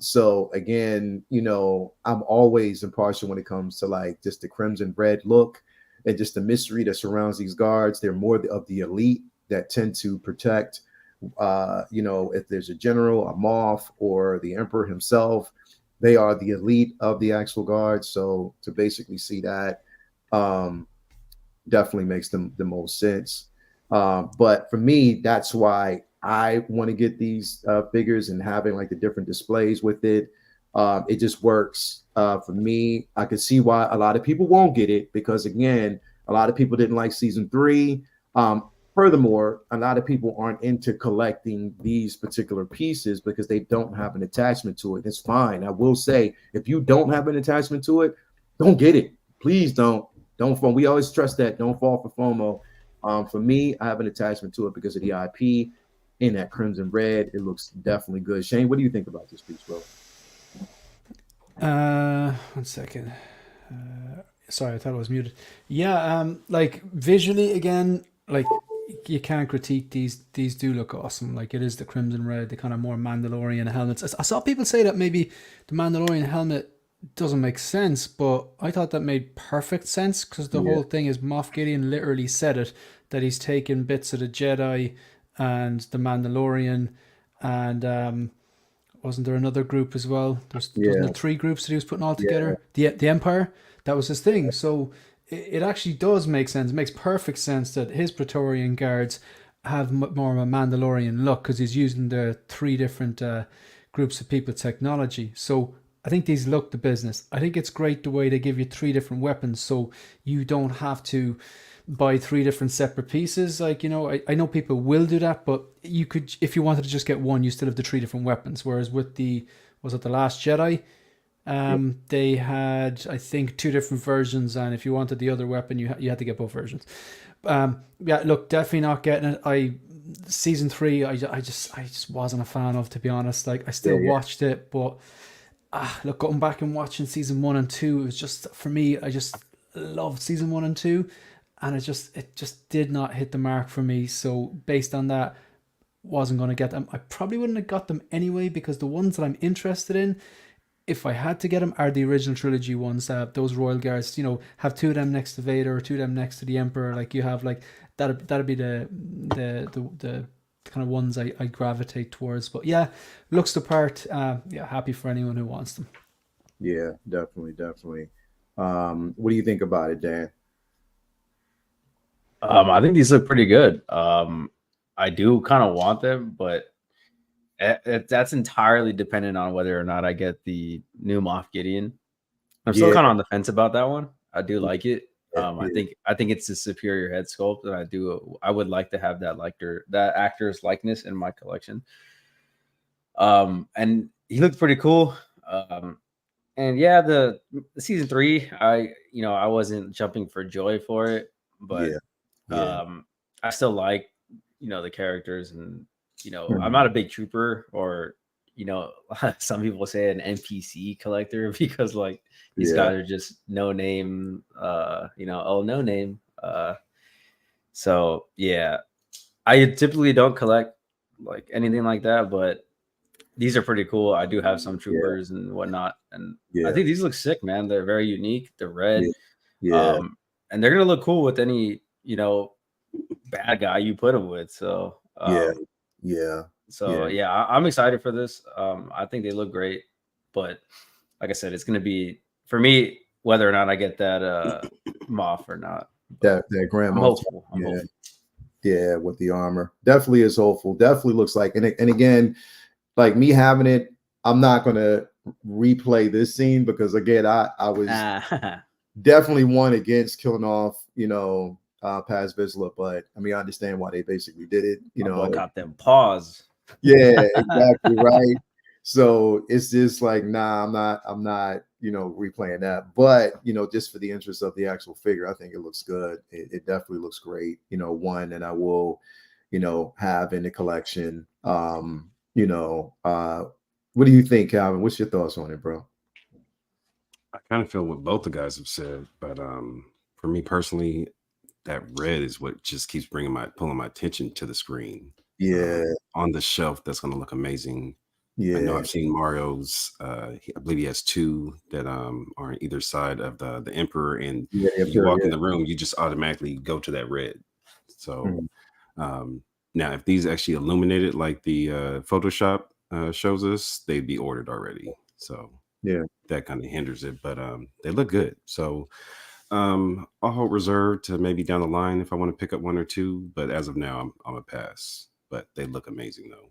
So again, I'm always impartial when it comes to like just the crimson red look and just the mystery that surrounds these guards. They're more of the elite that tend to protect, if there's a general, a Moff, or the Emperor himself, they are the elite of the actual guard. So to basically see that definitely makes them the most sense. But for me, that's why I want to get these figures and having like the different displays with it. It just works for me. I could see why a lot of people won't get it because again, a lot of people didn't like season 3. Furthermore, a lot of people aren't into collecting these particular pieces because they don't have an attachment to it. It's fine. I will say, if you don't have an attachment to it, don't get it. Please don't. Don't fall. We always stress that. Don't fall for FOMO. For me, I have an attachment to it because of the IP in that crimson red. It looks definitely good. Shane, what do you think about this piece, bro? 1 second. Sorry, I thought I was muted. Yeah, like visually again, like you can't critique these. These do look awesome. Like it is the crimson red, the kind of more Mandalorian helmets. I saw people say that maybe the Mandalorian helmet doesn't make sense, but I thought that made perfect sense because the Yeah, whole thing is Moff Gideon literally said it that he's taken bits of the Jedi and the Mandalorian and wasn't there another group as well? Wasn't yeah, there three groups that he was putting all yeah, together? The Empire, that was his thing. So it actually does make sense. It makes perfect sense that his Praetorian guards have more of a Mandalorian look because he's using the three different groups of people technology. So I think these look the business. I think it's great the way they give you three different weapons, so you don't have to buy three different separate pieces. Like, I know people will do that, but you could, if you wanted to just get one, you still have the three different weapons. Whereas with was it the Last Jedi? yeah, They had, I think, two different versions, and if you wanted the other weapon, you had to get both versions. Yeah, look, definitely not getting it. Season three, I just wasn't a fan of, to be honest. Like, I yeah, still yeah, watched it, but look, going back and watching season one and two, it was just for me. I just loved season one and two, and it just did not hit the mark for me. So based on that, wasn't going to get them. I probably wouldn't have got them anyway because the ones that I'm interested in, if I had to get them, are the original trilogy ones. Those Royal Guards, have two of them next to Vader or two of them next to the Emperor. Like you have like that'd be the kind of ones I gravitate towards. But yeah, looks the part. Yeah, happy for anyone who wants them. yeah, definitely, definitely. What do you think about it, Dan? I think these look pretty good. I do kind of want them, but that's entirely dependent on whether or not I get the new Moff Gideon. I'm still Yeah, kind of on the fence about that one. I do like it. yeah, I think it's a superior head sculpt, and I would like to have that actor's likeness in my collection. And he looked pretty cool. And yeah, the season three, I wasn't jumping for joy for it, but yeah, yeah. um, I still like the characters, and I'm Mhm. not a big trooper or some people say an NPC collector because like these Yeah, guys are just no name, no name. So yeah, I typically don't collect like anything like that, but these are pretty cool. I do have some yeah, troopers and whatnot, and I yeah, think these look sick, man. They're very unique. They're red, yeah, yeah, um, and they're gonna look cool with any bad guy you put them with. So, yeah, yeah, yeah, yeah, I'm excited for this. I think they look great, but like I said, it's gonna be for me whether or not I get that Moth or not. But that Grand I'm Moff. hopeful. I'm Yeah, hopeful. yeah, with the armor, definitely is hopeful. Definitely looks like, and again, like me having it, I'm not gonna replay this scene because again, I was Ah, definitely one against killing off, Paz Vizsla, but I mean, I understand why they basically did it, my boy got them paws. Yeah, exactly, right. So it's just like, nah, I'm not, replaying that. But just for the interest of the actual figure, I think it looks good. It definitely looks great. One that I will, have in the collection. What do you think, Calvin? What's your thoughts on it, bro? I kind of feel what both the guys have said, but for me personally, that red is what just keeps pulling my attention to the screen. Yeah, On the shelf, that's going to look amazing. I know yeah, I've seen Mario's. I believe he has two that are on either side of the Emperor, and yeah, yeah, when you sure, walk in yeah. the room, you just automatically go to that red. So Mhm. now, if these actually illuminated like the Photoshop shows us, they'd be ordered already. So Yeah, that kind of hinders it, but they look good. So I'll hold reserve to maybe down the line if I want to pick up one or two. But as of now, I'm a pass. But they look amazing though.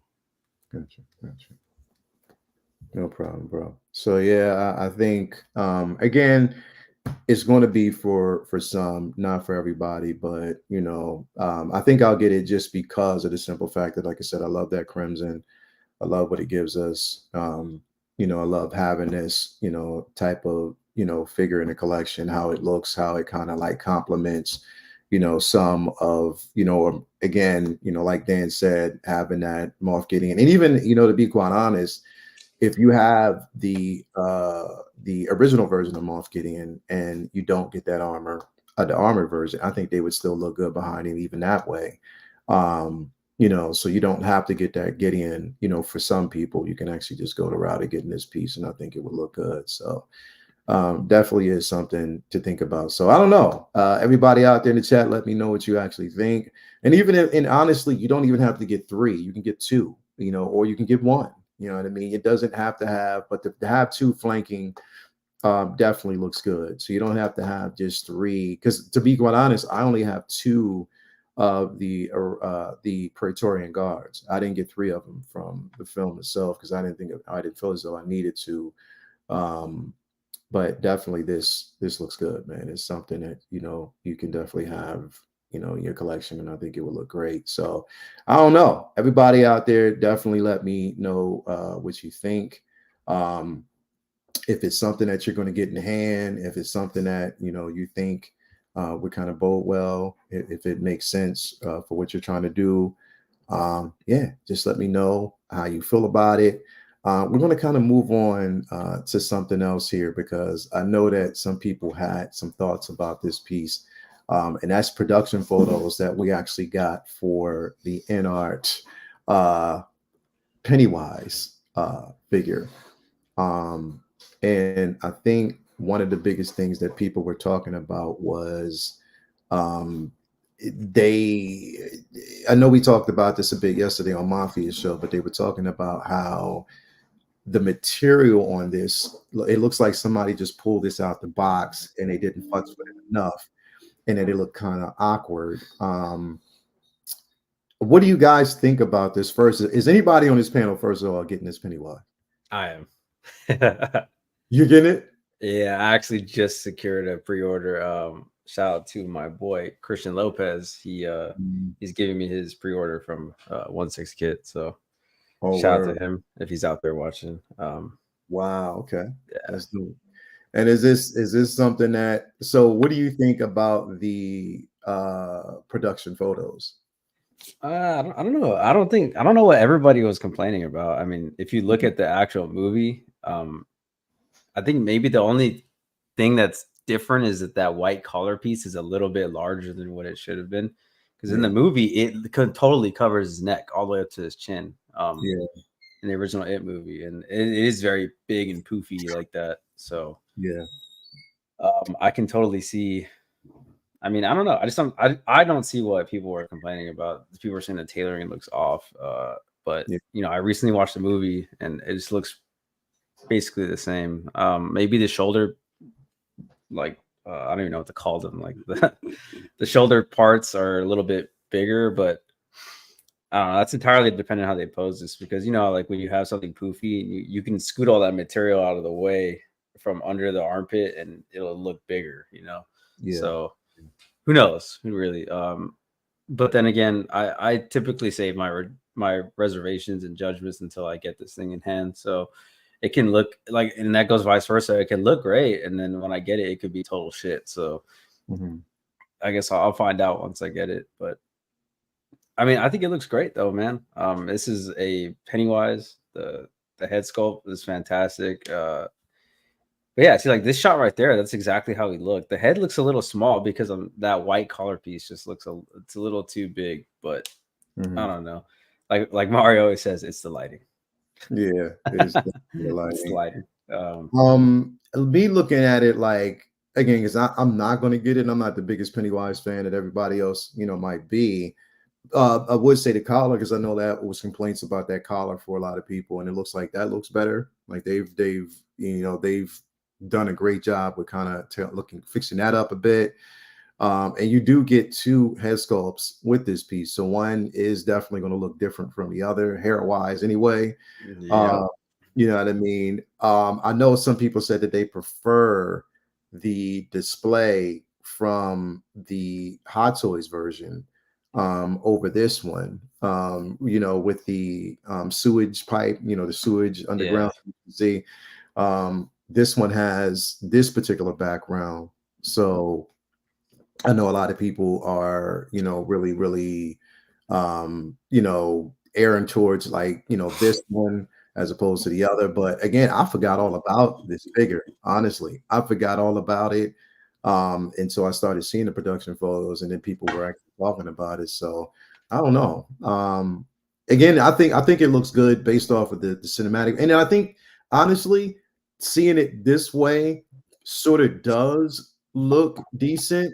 gotcha, gotcha. No problem, bro. So yeah, I think again, it's going to be for some, not for everybody, but I think I'll get it just because of the simple fact that, like I said, I love that crimson. I love what it gives us. I love having this, type of, figure in the collection, how it looks, how it kind of like complements, some of, again, like Dan said, having that Moff Gideon. And even, to be quite honest, if you have the original version of Moff Gideon and you don't get that armor, the armored version, I think they would still look good behind him even that way. So you don't have to get that Gideon. For some people, you can actually just go the route of getting this piece, and I think it would look good. So definitely is something to think about. So I don't know. Everybody out there in the chat, let me know what you actually think. And and honestly, you don't even have to get 3. You can get 2, or you can get 1. You know what I mean? It doesn't have to have, but to have 2 flanking definitely looks good. So you don't have to have just 3. Because to be quite honest, I only have 2 of the Praetorian guards. I didn't get 3 of them from the film itself because I didn't feel as though I needed to. But definitely this looks good, man. It's something that you can definitely have in your collection, and I think it would look great. So I don't know, everybody out there, definitely let me know what you think. If it's something that you're going to get in the hand, if it's something that you think would kind of bode well, if it makes sense for what you're trying to do, yeah, just let me know how you feel about it. We're going to kind of move on to something else here because I know that some people had some thoughts about this piece, and that's production photos that we actually got for the InArt Pennywise figure. And I think one of the biggest things that people were talking about was um, I know we talked about this a bit yesterday on Mafia's show, but they were talking about how the material on this, it looks like somebody just pulled this out the box and they didn't futz with it enough, and that it looked kind of awkward. What do you guys think about this? First, is anybody on this panel, first of all, getting this Pennywise? I am. You getting it? Yeah, I actually just secured a pre-order. Shout out to my boy Christian Lopez. He's giving me his pre-order from 16 Kit. So shout out to him if he's out there watching. Wow. Okay. Yeah. That's dope. And is this something that? So, what do you think about the production photos? I don't know. I don't know what everybody was complaining about. I mean, if you look at the actual movie, I think maybe the only thing that's different is that white collar piece is a little bit larger than what it should have been. Because in the movie, it totally covers his neck all the way up to his chin. In the original It movie, and it is very big and poofy like that. So I can totally see. I mean, I don't know. I don't see what people were complaining about. People were saying the tailoring looks off. But I recently watched the movie and it just looks basically the same. Maybe the shoulder, like I don't even know what to call them. Like the shoulder parts are a little bit bigger, but I don't know. That's entirely dependent on how they pose this because like when you have something poofy, you can scoot all that material out of the way from under the armpit and it'll look bigger. So who knows? Who really? But then again, I typically save my reservations and judgments until I get this thing in hand. So it can look like, and that goes vice versa. It can look great, and then when I get it, it could be total shit. So I guess I'll find out once I get it. But I mean, I think it looks great though, man. This is a Pennywise. The head sculpt is fantastic. But yeah, see, like this shot right there, that's exactly how he looked. The head looks a little small because of that white collar piece. Just looks it's a little too big. But I don't know. Like Mario always says, it's the lighting. Yeah, it's the lighting. It's the lighting. Me looking at it like again, because I'm not going to get it. And I'm not the biggest Pennywise fan that everybody else might be. I would say the collar because I know that was complaints about that collar for a lot of people, and it looks like that looks better. Like they've done a great job with kind of fixing that up a bit. And you do get 2 head sculpts with this piece, so one is definitely going to look different from the other hair wise, anyway. You know what I mean? I know some people said that they prefer the display from the Hot Toys version over this one, with the sewage pipe, the sewage underground. You can see this one has this particular background. So I know a lot of people are, really, really, erring towards like, this one as opposed to the other. But again, I forgot all about this figure. Honestly, I forgot all about it. And so I started seeing the production photos, and then people were actually talking about it. So I don't know. Again, I think it looks good based off of the cinematic, and I think honestly, seeing it this way sort of does look decent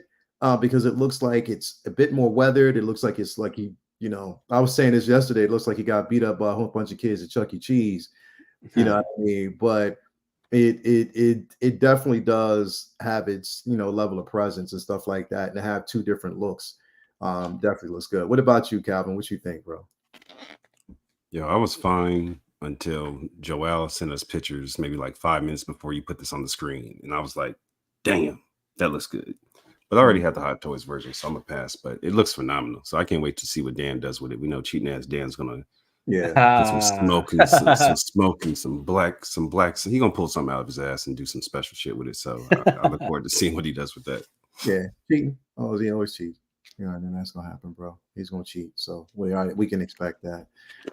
because it looks like it's a bit more weathered. It looks like it's like I was saying this yesterday. It looks like he got beat up by a whole bunch of kids at Chuck E. Cheese. You know what I mean? But it definitely does have its level of presence and stuff like that, and to have two different looks definitely looks good. What about you, Calvin? What you think, bro? Yo, I was fine until Joelle sent us pictures maybe like 5 minutes before you put this on the screen. And I was like, damn, that looks good. But I already had the Hot Toys version, so I'm going to pass. But it looks phenomenal. So I can't wait to see what Dan does with it. We know cheating ass Dan's going to Yeah. put some smoke and some smoke and some black. So he going to pull something out of his ass and do some special shit with it. So I look forward to seeing what he does with that. Yeah. Cheating. Oh, he always cheats. Yeah, and then that's gonna happen, bro. He's gonna cheat. So we can expect that.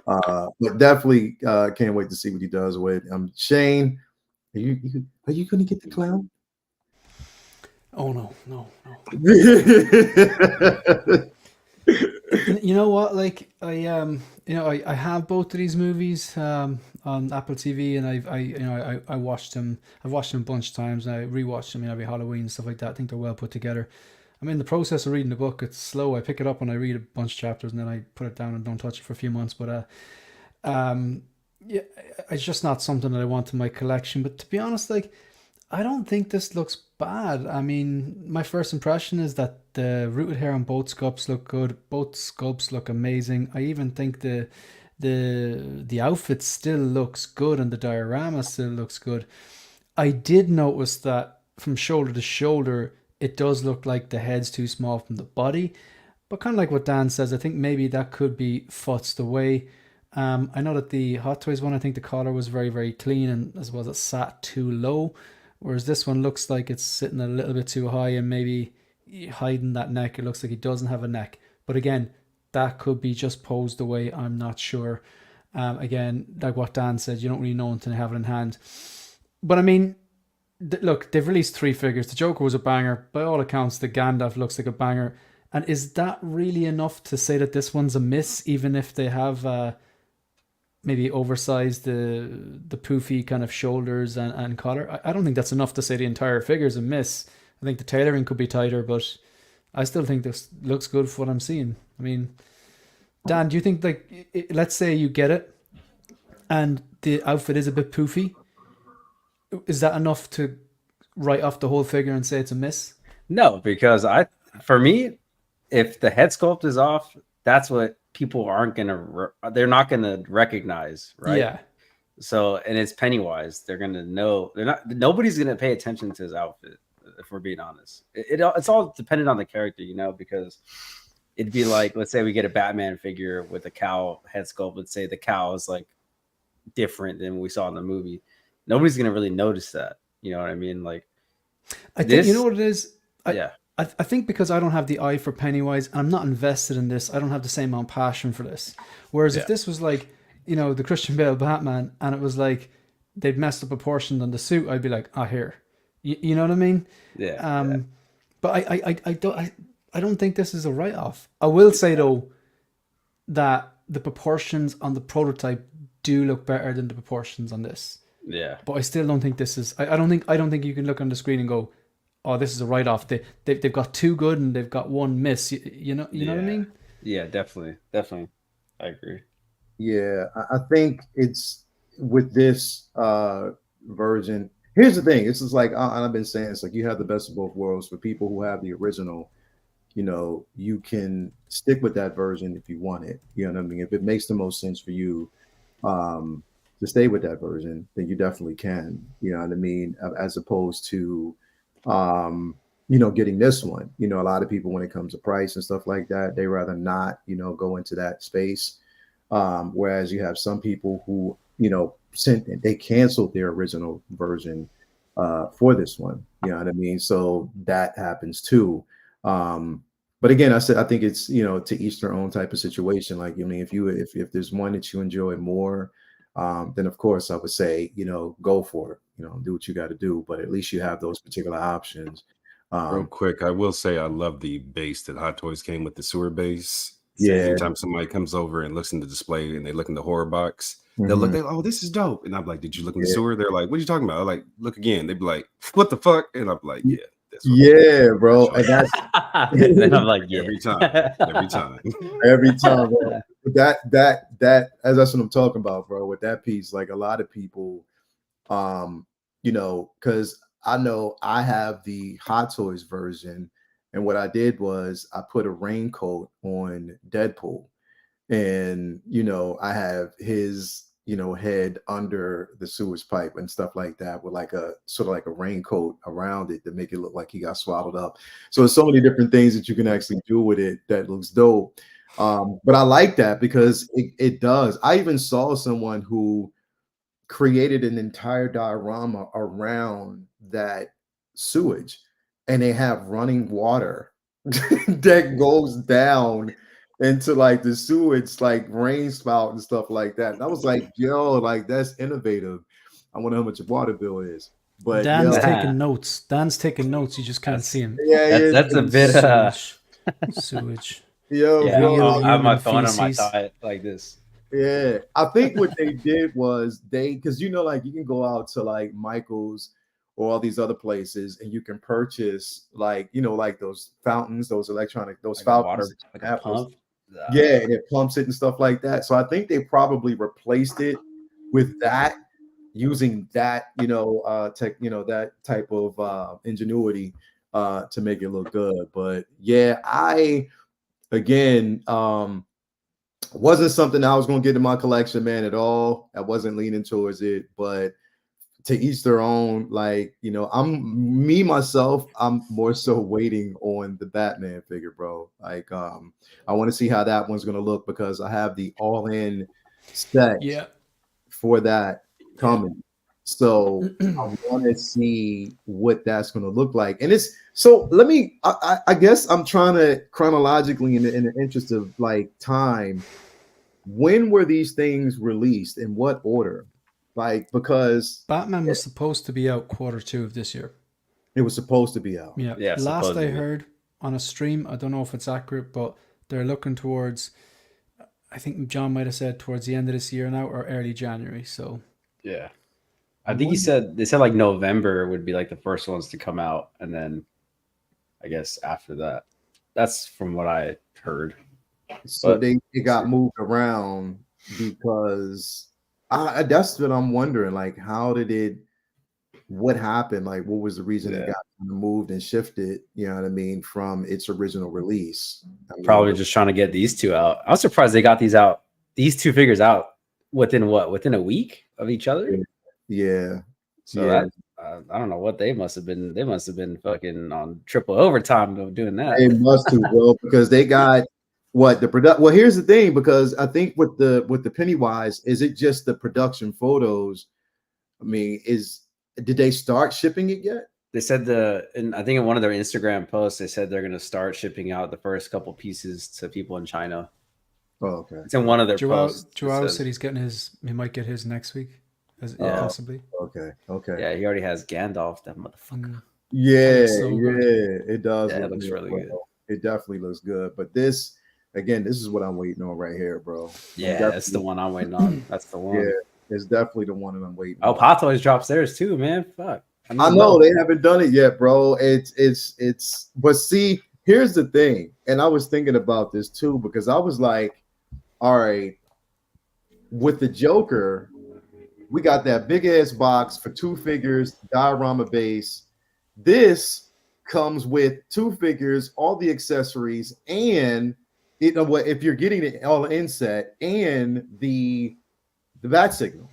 But definitely can't wait to see what he does with Shane. Are you gonna get the clown? Oh no. Yeah. You know what? Like I have both of these movies on Apple TV, and I watched them. I've watched them a bunch of times, and I rewatched them every Halloween and stuff like that. I think they're well put together. I'm in the process of reading the book. It's slow. I pick it up and I read a bunch of chapters, and then I put it down and don't touch it for a few months. But yeah, it's just not something that I want in my collection. But to be honest, like, I don't think this looks bad. I mean, my first impression is that the rooted hair on both sculpts look good. Both sculpts look amazing. I even think the outfit still looks good, and the diorama still looks good. I did notice that from shoulder to shoulder, it does look like the head's too small from the body. But kind of like what Dan says, I think maybe that could be futzed away. I know that the Hot Toys one, I think the collar was very, very clean, and as well as it sat too low. Whereas this one looks like it's sitting a little bit too high and maybe hiding that neck. It looks like he doesn't have a neck. But again, that could be just posed away. I'm not sure. Again, like what Dan said, you don't really know until you have it in hand. But I mean, look, they've released 3 figures. The Joker was a banger. By all accounts, the Gandalf looks like a banger. And is that really enough to say that this one's a miss, even if they have maybe oversized the poofy kind of shoulders and collar? I don't think that's enough to say the entire figure's a miss. I think the tailoring could be tighter, but I still think this looks good for what I'm seeing. I mean, Dan, do you think, like, let's say you get it and the outfit is a bit poofy, is that enough to write off the whole figure and say it's a miss? No, because for me, if the head sculpt is off, that's what people aren't gonna. They're not gonna recognize, right? Yeah. So, and it's Pennywise. They're gonna know. They're not. Nobody's gonna pay attention to his outfit, if we're being honest. It's all dependent on the character, because it'd be like, let's say we get a Batman figure with a cow head sculpt. Let's say the cow is like different than we saw in the movie. Nobody's gonna really notice that. You know what I mean? Like, I think you know what it is. Yeah. I think because I don't have the eye for Pennywise and I'm not invested in this, I don't have the same amount of passion for this. Whereas if this was like, the Christian Bale Batman, and it was like they'd messed up a portion on the suit, I'd be like, here. You know what I mean? Yeah. But I don't think this is a write-off. I will say though that the proportions on the prototype do look better than the proportions on this. Yeah. But I still don't think this is. I don't think you can look on the screen and go, oh, this is a write-off. They've got 2 good and they've got 1 miss. You know what I mean? Yeah, definitely. I agree. Yeah, I think it's with this version. Here's the thing. It's just like I've been saying. It's like you have the best of both worlds. For people who have the original, you can stick with that version if you want it. You know what I mean? If it makes the most sense for you to stay with that version, then you definitely can. You know what I mean? As opposed to getting this one. A lot of people, when it comes to price and stuff like that, they rather not, go into that space. Whereas you have some people who, they canceled their original version for this one. You know what I mean? So that happens too. But again, I think it's, to each their own type of situation. Like, I mean, if there's one that you enjoy more, then of course I would say, go for it, do what you got to do. But at least you have those particular options. Real Um, quick, I will say I love the base that Hot Toys came with, the sewer base. yeah. Anytime somebody comes over and looks in the display and they look in the horror box, Mhm. oh, this is dope. And I'm like, did you look in the Yeah. sewer? They're like, what are you talking about? I'm like, look again. They'd be like, what the fuck? And I'm like, yeah, that's what Yeah, I'm bro. showing And you. that's Then I'm like, yeah. Every time. every time, bro. That as that's what I'm talking about, bro. With that piece, like a lot of people, because I know I have the Hot Toys version, and what I did was I put a raincoat on Deadpool, and I have his head under the sewage pipe and stuff like that, with like a sort of like a raincoat around it to make it look like he got swallowed up. So there's so many different things that you can actually do with it that looks dope. But I like that because it does. I even saw someone who created an entire diorama around that sewage, and they have running water that goes down into like the sewage, like rain spout and stuff like that. And I was like, yo, like that's innovative. I wonder how much a water bill is. But yo, Dan's taking notes. Dan's taking notes. You just can't see him. yeah, yeah, That's a bit Sewage. yo, yeah. Real bro. I have my human phone on my feces. thigh like this. Yeah, I think what they did was because like you can go out to like Michael's or all these other places and you can purchase like like those fountains, those Like a fountains, water, like a apples. pump. Yeah, and it pumps it and stuff like that. So I think they probably replaced it with that, using that that type of ingenuity to make it look good. But yeah, I again wasn't something I was going to get in my collection, man, at all. I wasn't leaning towards it, but to each their own. Like, I'm more so waiting on the Batman figure, bro. Like, I want to see how that one's going to look because I have the all-in set Yeah. for that coming. So Yeah. I want to see what that's going to look like. And it's so let me, I guess I'm trying to chronologically in the interest of like time. When were these things released? In what order? Like, because Batman was supposed to be out Q2 of this year. it was supposed to be out. Yeah. Yeah, Last I supposedly. heard on a stream, I don't know if it's accurate, but they're looking towards, I think John might have said towards the end of this year now or early January. So Yeah. I think they said like November would be like the first ones to come out, and then I guess after that. That's from what I heard. So But it got moved around because that's what I'm wondering. Like, how did it? What happened? Like, what was the reason it yeah, got moved and shifted? You know what I mean, from its original release. I mean, probably just trying to get these two out. I was surprised they got these two figures out within a week of each other. yeah, So yeah. that I don't know what they must have been. They must have been fucking on triple overtime of doing that. They must too, bro, because they got what the product. Well, here's the thing, because I think with the Pennywise, is it just the production photos? I mean, did they start shipping it yet? They said and I think in one of their Instagram posts, they said they're going to start shipping out the first couple pieces to people in China. Oh, okay. It's in one of their posts. Joao said he might get his next week, Yeah. possibly. Okay. Okay. Yeah, he already has Gandalf, that motherfucker. Yeah, so yeah, good. it does. Yeah, it looks really good. It definitely looks good. But this, again, this is what I'm waiting on right here, bro. Yeah, that's the one I'm waiting on. That's the one. Yeah, it's definitely the one that I'm waiting Oh, on. Hot Toys drops theirs too, man. Fuck. I know they haven't done it yet, bro. It's but see, here's the thing, and I was thinking about this too, because I was like, all right, with the Joker, we got that big ass box for 2 figures, diorama base. This comes with 2 figures, all the accessories, and what if you're getting it all in set and the bat signal.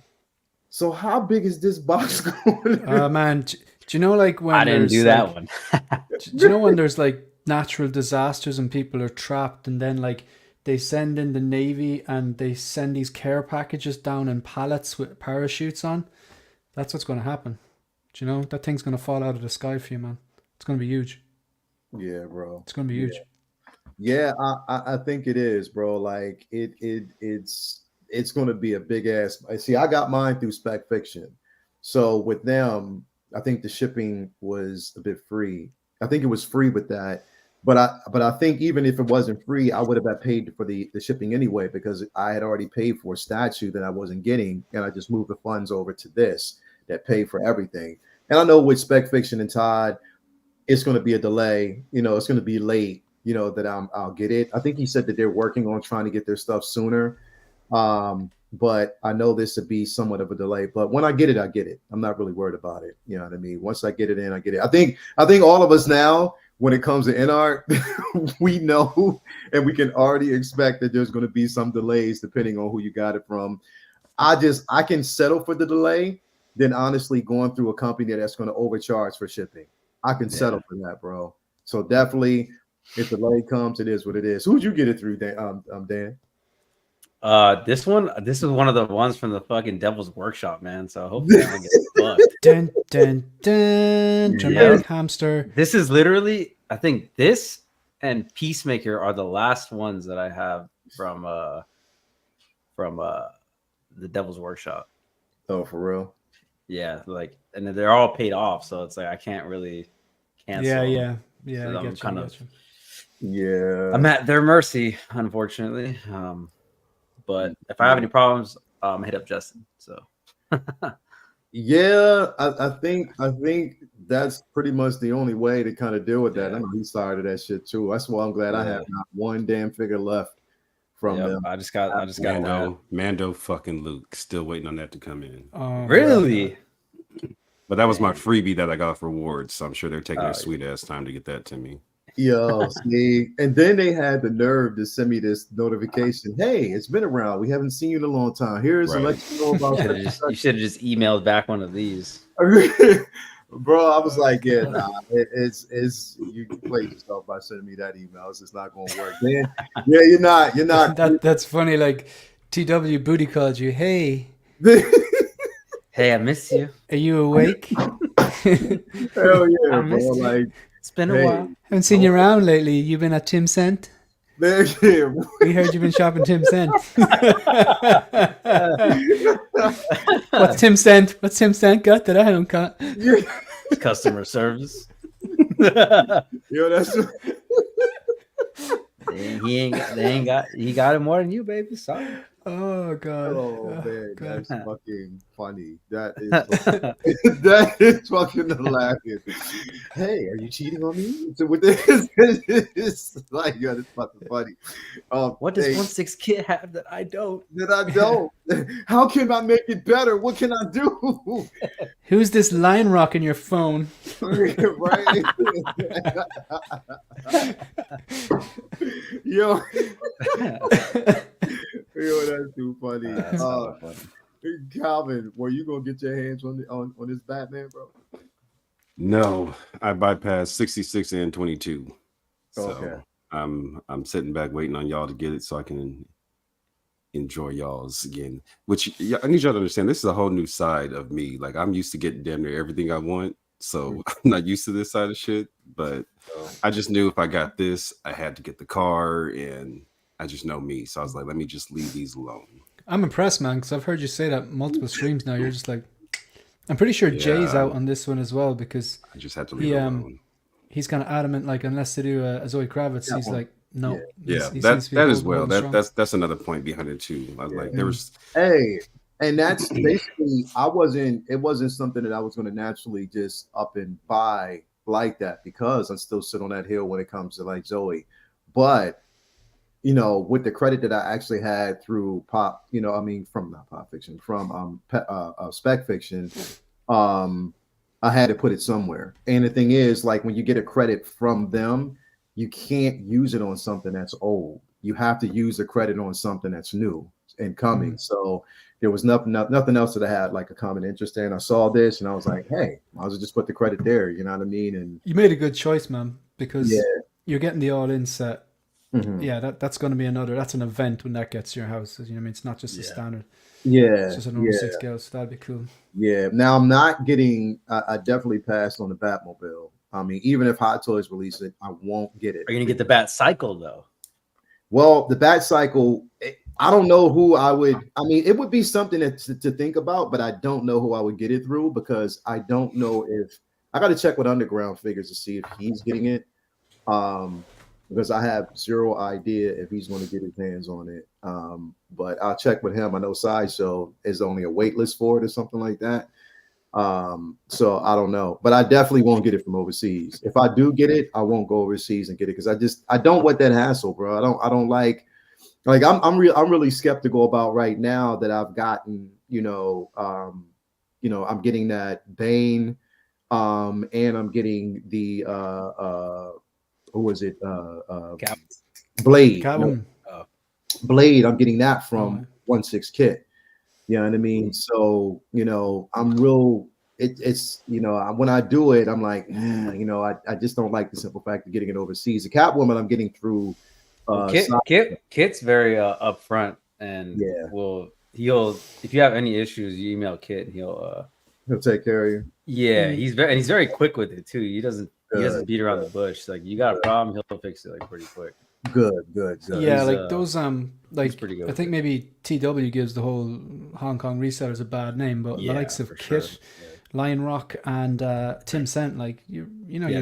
So how big is this box going? Man, do you know like when I didn't do that one. Do you know when there's like natural disasters and people are trapped, and then like they send in the Navy and they send these care packages down in pallets with parachutes on? That's what's going to happen. Do you know that thing's going to fall out of the sky for you, man? It's going to be huge. Yeah, bro. It's going to be huge. Yeah, I think it is, bro. Like it's it's going to be a big ass. See, I got mine through Spec Fiction, so with them, I think the shipping was a bit free. I think it was free with that, but I think even if it wasn't free, I would have had paid for the shipping anyway because I had already paid for a statue that I wasn't getting, and I just moved the funds over to this that paid for everything. And I know with Spec Fiction and Todd, it's going to be a delay. It's going to be late. That I'll get it. I think he said that they're working on trying to get their stuff sooner. But I know this would be somewhat of a delay. But when I get it, I get it. I'm not really worried about it. You know what I mean? Once I get it in, I get it. I think all of us now, when it comes to NR, we know and we can already expect that there's going to be some delays depending on who you got it from. I can settle for the delay than honestly going through a company that's going to overcharge for shipping. I can settle for that, bro. So definitely, if the delay comes, it is what it is. Who'd you get it through, Dan? Dan? This is one of the ones from the fucking Devil's Workshop, man. So hopefully I don't get fucked. Dun dun dun. Dramatic hamster. This is literally, I think this and Peacemaker are the last ones that I have from the Devil's Workshop. Oh, for real? Yeah, like, and they're all paid off, so it's like I can't really cancel. Yeah. So I get you. Yeah. I'm at their mercy, unfortunately. But if I have any problems, hit up Justin. So yeah, I think that's pretty much the only way to kind of deal with that. I know he's tired of that shit too. That's why I'm glad I have not one damn figure left from them. I just got Mando fucking Luke. Still waiting on that to come in. Really? But that was my freebie that I got for rewards, so I'm sure they're taking their sweet ass time to get that to me. Yo, see, and then they had the nerve to send me this notification. Hey, it's been around. We haven't seen you in a long time. Here's to let you know about. You should have just emailed back one of these, bro. I was like, yeah, nah, it's you played yourself by sending me that email. It's just not going to work. Man, yeah, you're not. That's funny. Like TW Booty called you. Hey, hey, I miss you. Are you awake? Hell yeah, bro. Like. It's been a while. Haven't seen you around lately. You've been at Tim Cent? We heard you've been shopping Tim Cent. What's Tim Cent? What's Tim Cent got that I don't got? Customer service. Yo, that's he got it more than you, baby. Sorry. Oh god. Oh man, that's fucking funny. That is that is fucking hilarious. Hey, are you cheating on me? So with this, it's like, yo, that's fucking funny. What does 1/6 kid have that I don't? That I don't. How can I make it better? What can I do? Who's this line rock in your phone? Right? Yo. Yo, that's too funny. Funny. Calvin, were you gonna get your hands on this Batman, bro? No, I bypassed 66 and 22. So okay. I'm sitting back waiting on y'all to get it so I can enjoy y'all's again. Which I need y'all to understand, this is a whole new side of me. Like, I'm used to getting damn near everything I want. So I'm not used to this side of shit. But I just knew if I got this, I had to get the car, and I just know me. So I was like, let me just leave these alone. I'm impressed, man, because I've heard you say that multiple streams now. You're just like, I'm pretty sure Jay's out on this one as well, because I just had to leave it alone. He's kind of adamant, like, unless they do a Zoe Kravitz, he's like, no. Yeah, that as well. That's another point behind it too. I was like, there was and that's basically it wasn't something that I was going to naturally just up and buy like that, because I'm still sitting on that hill when it comes to like Zoe. But with the credit that I actually had through from not Pop Fiction, from Spec Fiction, I had to put it somewhere. And the thing is, like, when you get a credit from them, you can't use it on something that's old. You have to use the credit on something that's new and coming. Mm-hmm. So there was nothing else that I had like a common interest in. I saw this and I was like, hey, I was just put the credit there. You know what I mean? And you made a good choice, man, because you're getting the all-in set. Mm-hmm. Yeah, that's going to be that's an event when that gets to your house. You know what I mean? It's not just a standard. Yeah. It's just a normal 6 scale, so that'd be cool. Yeah. Now I'm not getting, I definitely passed on the Batmobile. I mean, even if Hot Toys release it, I won't get it. Are you going to get the Bat Cycle though? Well, the Bat Cycle, I don't know who I would. I mean, it would be something to think about, but I don't know who I would get it through because I don't know if I got to check with Underground figures to see if he's getting it. Because I have zero idea if he's going to get his hands on it. But I'll check with him. I know Sideshow is only a wait list for it or something like that. So I don't know, but I definitely won't get it from overseas. If I do get it, I won't go overseas and get it because I don't want that hassle, bro. I don't like I'm really skeptical about right now that I've gotten, I'm getting that Bane, and I'm getting the who was it? Cap. Blade. Catwoman. Blade, I'm getting that Oh, from 1/6 kit. You know what I mean? So, I'm real. It's when I do it, I'm like, I just don't like the simple fact of getting it overseas. The Catwoman I'm getting through. Kit's very upfront, and Yeah. he'll if you have any issues, you email Kit, and He'll take care of you. yeah, he's very quick with it too. He doesn't Good. beat around the bush. Like you got a problem, he'll fix it like pretty quick. Good. yeah, He's, like those like pretty good I with think it. maybe TW gives the whole Hong Kong resellers a bad name, but the likes of for Kit, sure. Yeah. Lion Rock, and Tim Cent, like you're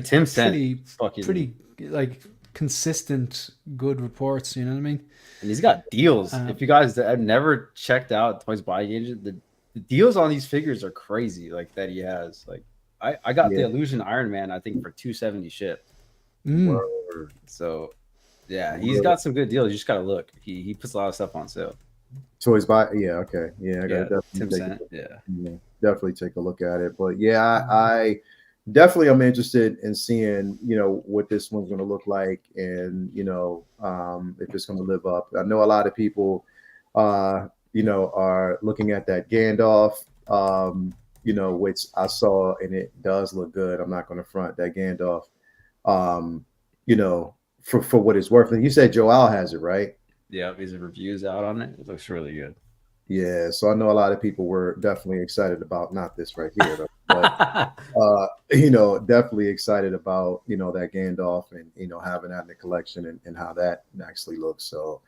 Tim Cent, pretty like consistent good reports. You know what I mean? And he's got deals. If you guys have never checked out Toys Buy Gauge, the deals on these figures are crazy. Like that he has. Like I got the Illusion Iron Man, I think, for $270 shipped. So yeah, he's got some good deals. You just gotta look. He puts a lot of stuff on sale. Toys by okay. Yeah, I gotta Tim Cent, definitely take a look at it. But yeah, I definitely am interested in seeing, what this one's gonna look like and if it's gonna live up. I know a lot of people are looking at that Gandalf, which I saw and it does look good. I'm not gonna front that Gandalf. For what it's worth. And you said Joel has it, right? Yeah, these reviews out on it. It looks really good. Yeah, so I know a lot of people were definitely excited about not this right here, but definitely excited about that Gandalf and having that in the collection and how that actually looks. So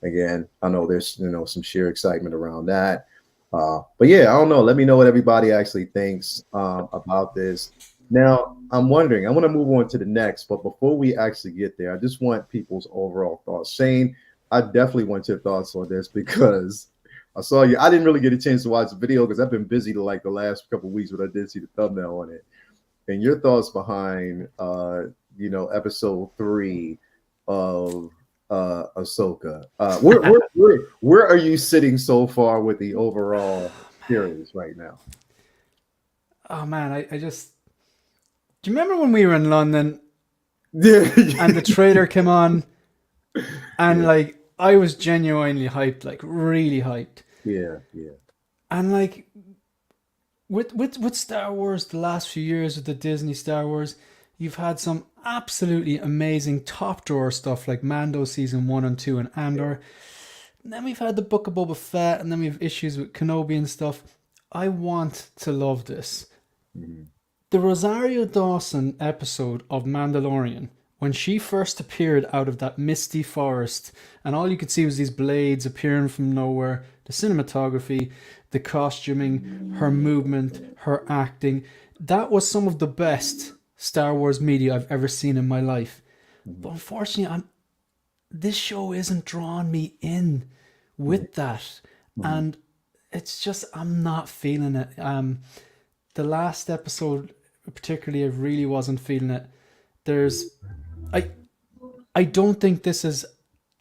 again, I know there's some sheer excitement around that. But yeah, I don't know. Let me know what everybody actually thinks about this. Now, I'm wondering, I want to move on to the next, but before we actually get there, I just want people's overall thoughts. Shane, I definitely want your thoughts on this because I saw you. I didn't really get a chance to watch the video because I've been busy the last couple of weeks, but I did see the thumbnail on it. And your thoughts behind, episode 3 of Ahsoka. Where are you sitting so far with the overall series right now? Oh man, I just do you remember when we were in London and the trailer came on and like I was genuinely hyped, like really hyped. Yeah. And like with Star Wars the last few years with the Disney Star Wars, you've had some absolutely amazing top drawer stuff like Mando season 1 and 2 and Andor. And then we've had the Book of Boba Fett, and then we have issues with Kenobi and stuff. I want to love this. Mm-hmm. The Rosario Dawson episode of Mandalorian, when she first appeared out of that misty forest, and all you could see was these blades appearing from nowhere, the cinematography, the costuming, her movement, her acting, that was some of the best Star Wars media I've ever seen in my life. But unfortunately, this show isn't drawing me in with that. And it's just, I'm not feeling it. The last episode, particularly, I really wasn't feeling it. I don't think this is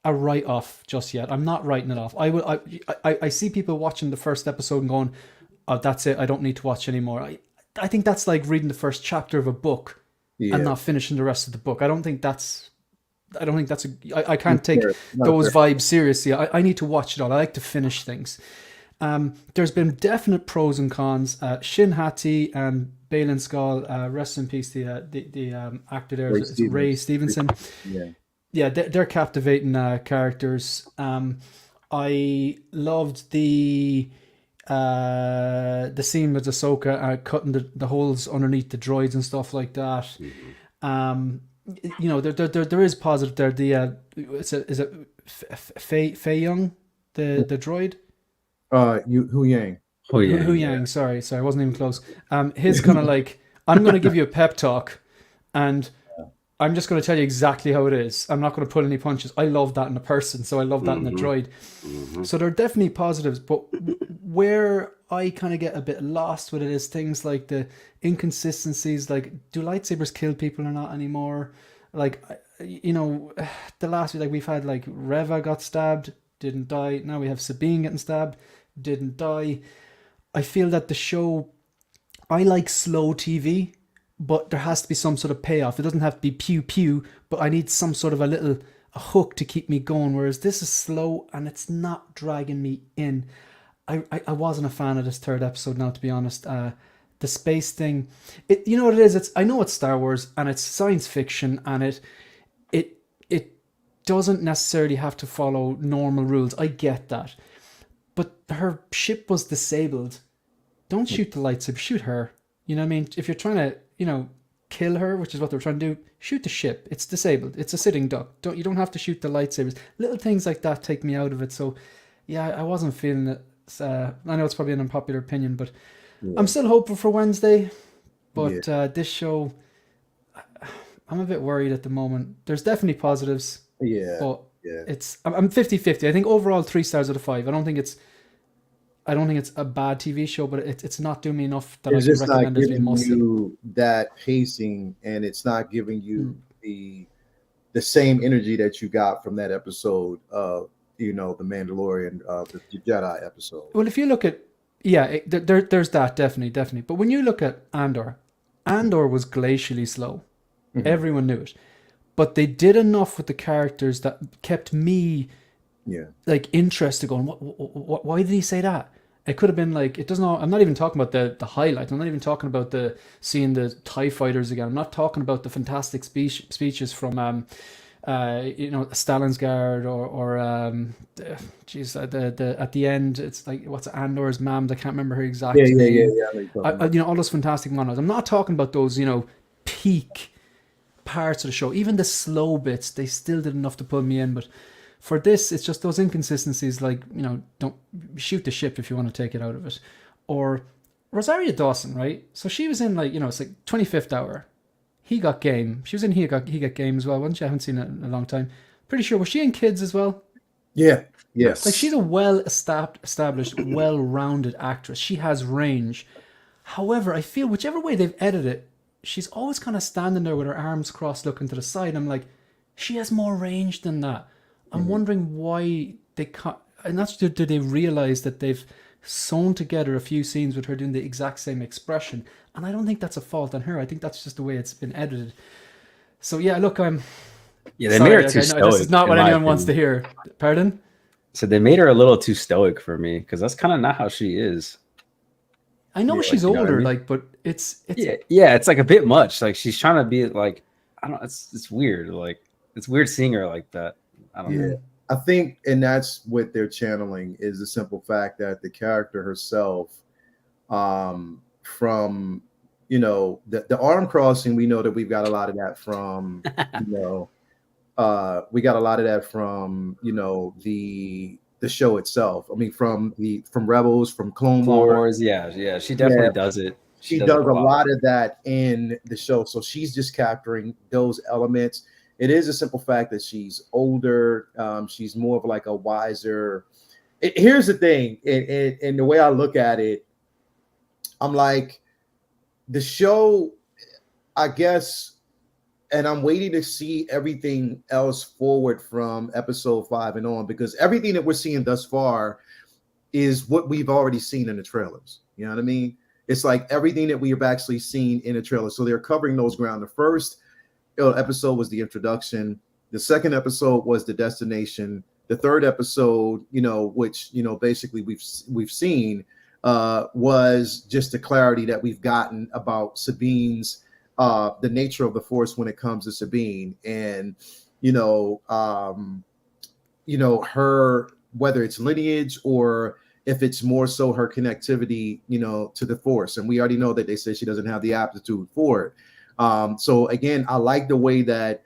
a write-off just yet. I'm not writing it off. I see people watching the first episode and going, "Oh, that's it. I don't need to watch anymore." I think that's like reading the first chapter of a book and not finishing the rest of the book. I can't take those vibes seriously. I need to watch it all. I like to finish things. There's been definite pros and cons. Shin Hati and Balin Skull, rest in peace. The actor there is Ray Stevenson. Yeah, they're captivating characters. I loved the scene with Ahsoka cutting the holes underneath the droids and stuff like that. There is positive there. Is it Faye Young? the droid. Hu Yang. Oh yeah, Hu Yang, sorry, I wasn't even close. His kind of like, I'm going to give you a pep talk, and I'm just going to tell you exactly how it is. I'm not going to pull any punches. I love that in a person, so I love that in a droid. So there are definitely positives, but where I kind of get a bit lost with it is things like the inconsistencies, like do lightsabers kill people or not anymore? Like, the last week, like we've had like Reva got stabbed, didn't die. Now we have Sabine getting stabbed, didn't die. I feel that the show, I like slow TV, but there has to be some sort of payoff. It doesn't have to be pew pew, but I need some sort of a hook to keep me going. Whereas this is slow and it's not dragging me in. I wasn't a fan of this third episode now, to be honest. The space thing, you know what it is? I know it's Star Wars and it's science fiction, and it doesn't necessarily have to follow normal rules. I get that. But her ship was disabled. Don't shoot the lightsaber, shoot her. You know what I mean? If you're trying to, kill her, which is what they're trying to do, shoot the ship. It's disabled. It's a sitting duck. You don't have to shoot the lightsabers. Little things like that take me out of it. So, yeah, I wasn't feeling it. I know it's probably an unpopular opinion, but I'm still hopeful for Wednesday. But this show, I'm a bit worried at the moment. There's definitely positives. Yeah. But I'm 50-50. I think overall 3 stars out of 5. I don't think it's a bad TV show, but it's not doing me enough that it's I can just not recommend it as being giving must see. you that pacing, and it's not giving you the same energy that you got from that episode of the Mandalorian, the Jedi episode. Well, if you look at there's that definitely. But when you look at Andor was glacially slow. Mhm. Everyone knew it, but they did enough with the characters that kept me like interested. Going, what? Why did he say that? It could have been like, it doesn't. I'm not even talking about the highlights. I'm not even talking about seeing the TIE fighters again. I'm not talking about the fantastic speeches from Stalin's Guard or at the end, it's like, what's Andor's mom? I can't remember her exact name. All those fantastic monologues. I'm not talking about those, peak parts of the show. Even the slow bits, they still did enough to pull me in. But for this, it's just those inconsistencies, like, don't shoot the ship if you want to take it out of it. Or Rosario Dawson, right? So she was in it's like 25th Hour. He Got Game. She was in He Got Game as well, wasn't she? I haven't seen it in a long time. Pretty sure. Was she in Kids as well? Yeah. Yes. Like, she's a well-established, well-rounded actress. She has range. However, I feel whichever way they've edited it, she's always kind of standing there with her arms crossed looking to the side. I'm like, she has more range than that. I'm wondering why they can't... And that's, do they realize that they've sewn together a few scenes with her doing the exact same expression? And I don't think that's a fault on her. I think that's just the way it's been edited. So, yeah, look, they made her too stoic. This is not what anyone wants to hear. Pardon? So they made her a little too stoic for me, because that's kind of not how she is. I know she's older, but it's it's like a bit much. Like, she's trying to be like, I don't. It's weird. Like, it's weird seeing her like that. I don't know. I think, and that's what they're channeling, is the simple fact that the character herself, from the arm crossing, we know that we've got a lot of that from we got a lot of that from the show itself. I mean, from Rebels, from Clone Wars. Yeah, she definitely does it. She does a lot of that in the show, so she's just capturing those elements. It is a simple fact that she's older. She's more of like a wiser. Here's the thing, and the way I look at it, I'm like, the show, I guess, and I'm waiting to see everything else forward from episode 5 and on, because everything that we're seeing thus far is what we've already seen in the trailers. You know what I mean? It's like everything that we have actually seen in the trailer. So they're covering those ground. The first episode was the introduction. The second episode was the destination. The third episode, which basically we've seen, was just the clarity that we've gotten about Sabine's, the nature of the Force when it comes to Sabine, and her, whether it's lineage or if it's more so her connectivity, to the Force. And we already know that they say she doesn't have the aptitude for it. So again, I like the way that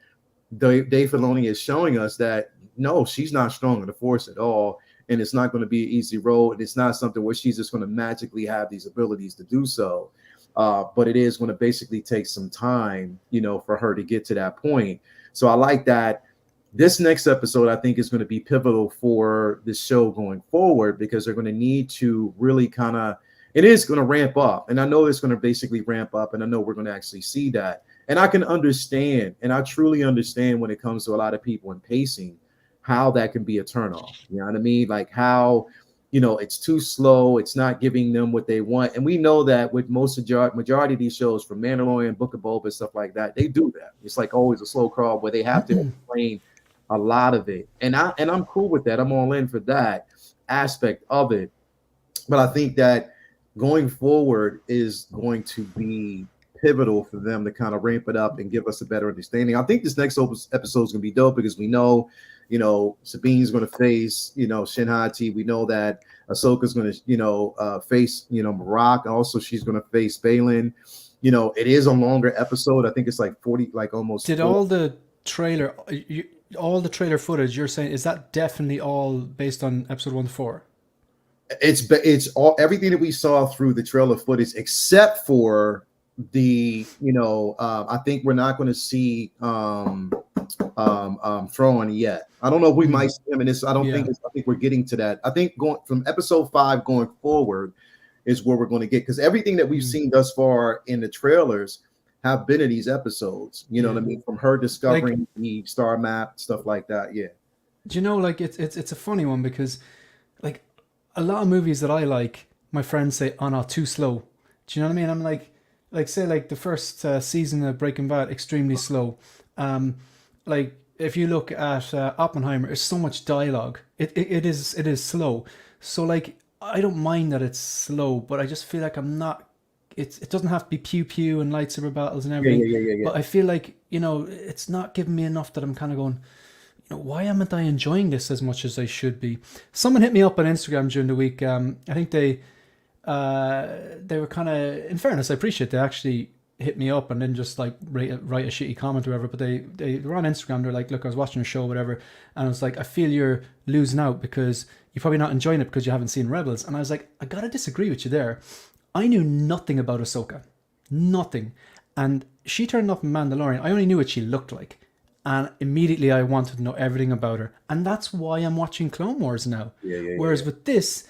Dave Filoni is showing us that no, she's not strong in the Force at all. and it's not going to be an easy road, and it's not something where she's just going to magically have these abilities to do so. But it is going to basically take some time, for her to get to that point. So I like that. This next episode, I think, is going to be pivotal for the show going forward, because they're going to need to really kind of, it is going to ramp up. And I know it's going to basically ramp up, and I know we're going to actually see that. And I can understand, and I truly understand when it comes to a lot of people in pacing, how that can be a turnoff. You know what I mean? Like how, it's too slow. It's not giving them what they want. And we know that with majority of these shows, from Mandalorian, Book of Boba, stuff like that, they do that. It's like always a slow crawl where they have to explain a lot of it. And I'm cool with that. I'm all in for that aspect of it. But I think that going forward is going to be pivotal for them to kind of ramp it up and give us a better understanding. I think this next episode is going to be dope, because we know, Sabine's going to face, Shinhati. We know that Ahsoka's going to, face, Marak. Also, she's going to face Balin. It is a longer episode. I think it's like 40, like almost. Did 40. all the trailer, all the trailer footage you're saying, is that definitely all based on episode 1 to 4? It's all everything that we saw through the trailer footage, except for the, I think we're not going to see Thrawn yet. I don't know if we might see him in this. I think we're getting to that. I think going from episode 5 going forward is where we're going to get, because everything that we've seen thus far in the trailers have been in these episodes. You know what I mean? From her discovering the star map, stuff like that. Yeah. Do you know, like it's a funny one, because like a lot of movies that I like, my friends say, "Oh no, too slow." Do you know what I mean? I'm like say like the first season of Breaking Bad, extremely slow. Like if you look at Oppenheimer, there's so much dialogue. It is slow. So like I don't mind that it's slow, but I just feel like I'm not. It doesn't have to be pew pew and lightsaber battles and everything. Yeah. But I feel like it's not giving me enough that I'm kind of going, why am I enjoying this as much as I should be? Someone hit me up on Instagram during the week. I think they were kind of, in fairness, I appreciate they actually hit me up and then just like write a shitty comment or whatever. But they were on Instagram. They're like, look, I was watching a show, whatever, and I was like, I feel you're losing out because you're probably not enjoying it because you haven't seen Rebels. And I was like, I gotta disagree with you there. I knew nothing about Ahsoka, nothing, and she turned up in Mandalorian. I only knew what she looked like. And immediately I wanted to know everything about her. And that's why I'm watching Clone Wars now. Whereas with this,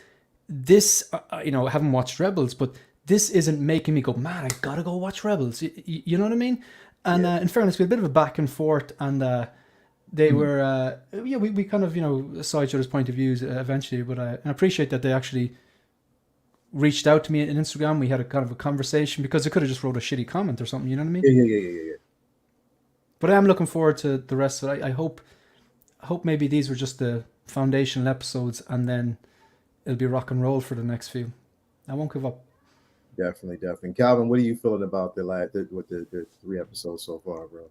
I haven't watched Rebels, but this isn't making me go, man, I gotta go watch Rebels. You know what I mean? And in fairness, we had a bit of a back and forth, and they were, we kind of, saw each other's point of views eventually. But I appreciate that they actually reached out to me on Instagram. We had a kind of a conversation, because they could have just wrote a shitty comment or something. You know what I mean? Yeah. But I am looking forward to the rest of it. I hope maybe these were just the foundational episodes, and then it'll be rock and roll for the next few. I won't give up. Definitely. Calvin, what are you feeling about the 3 episodes so far, bro?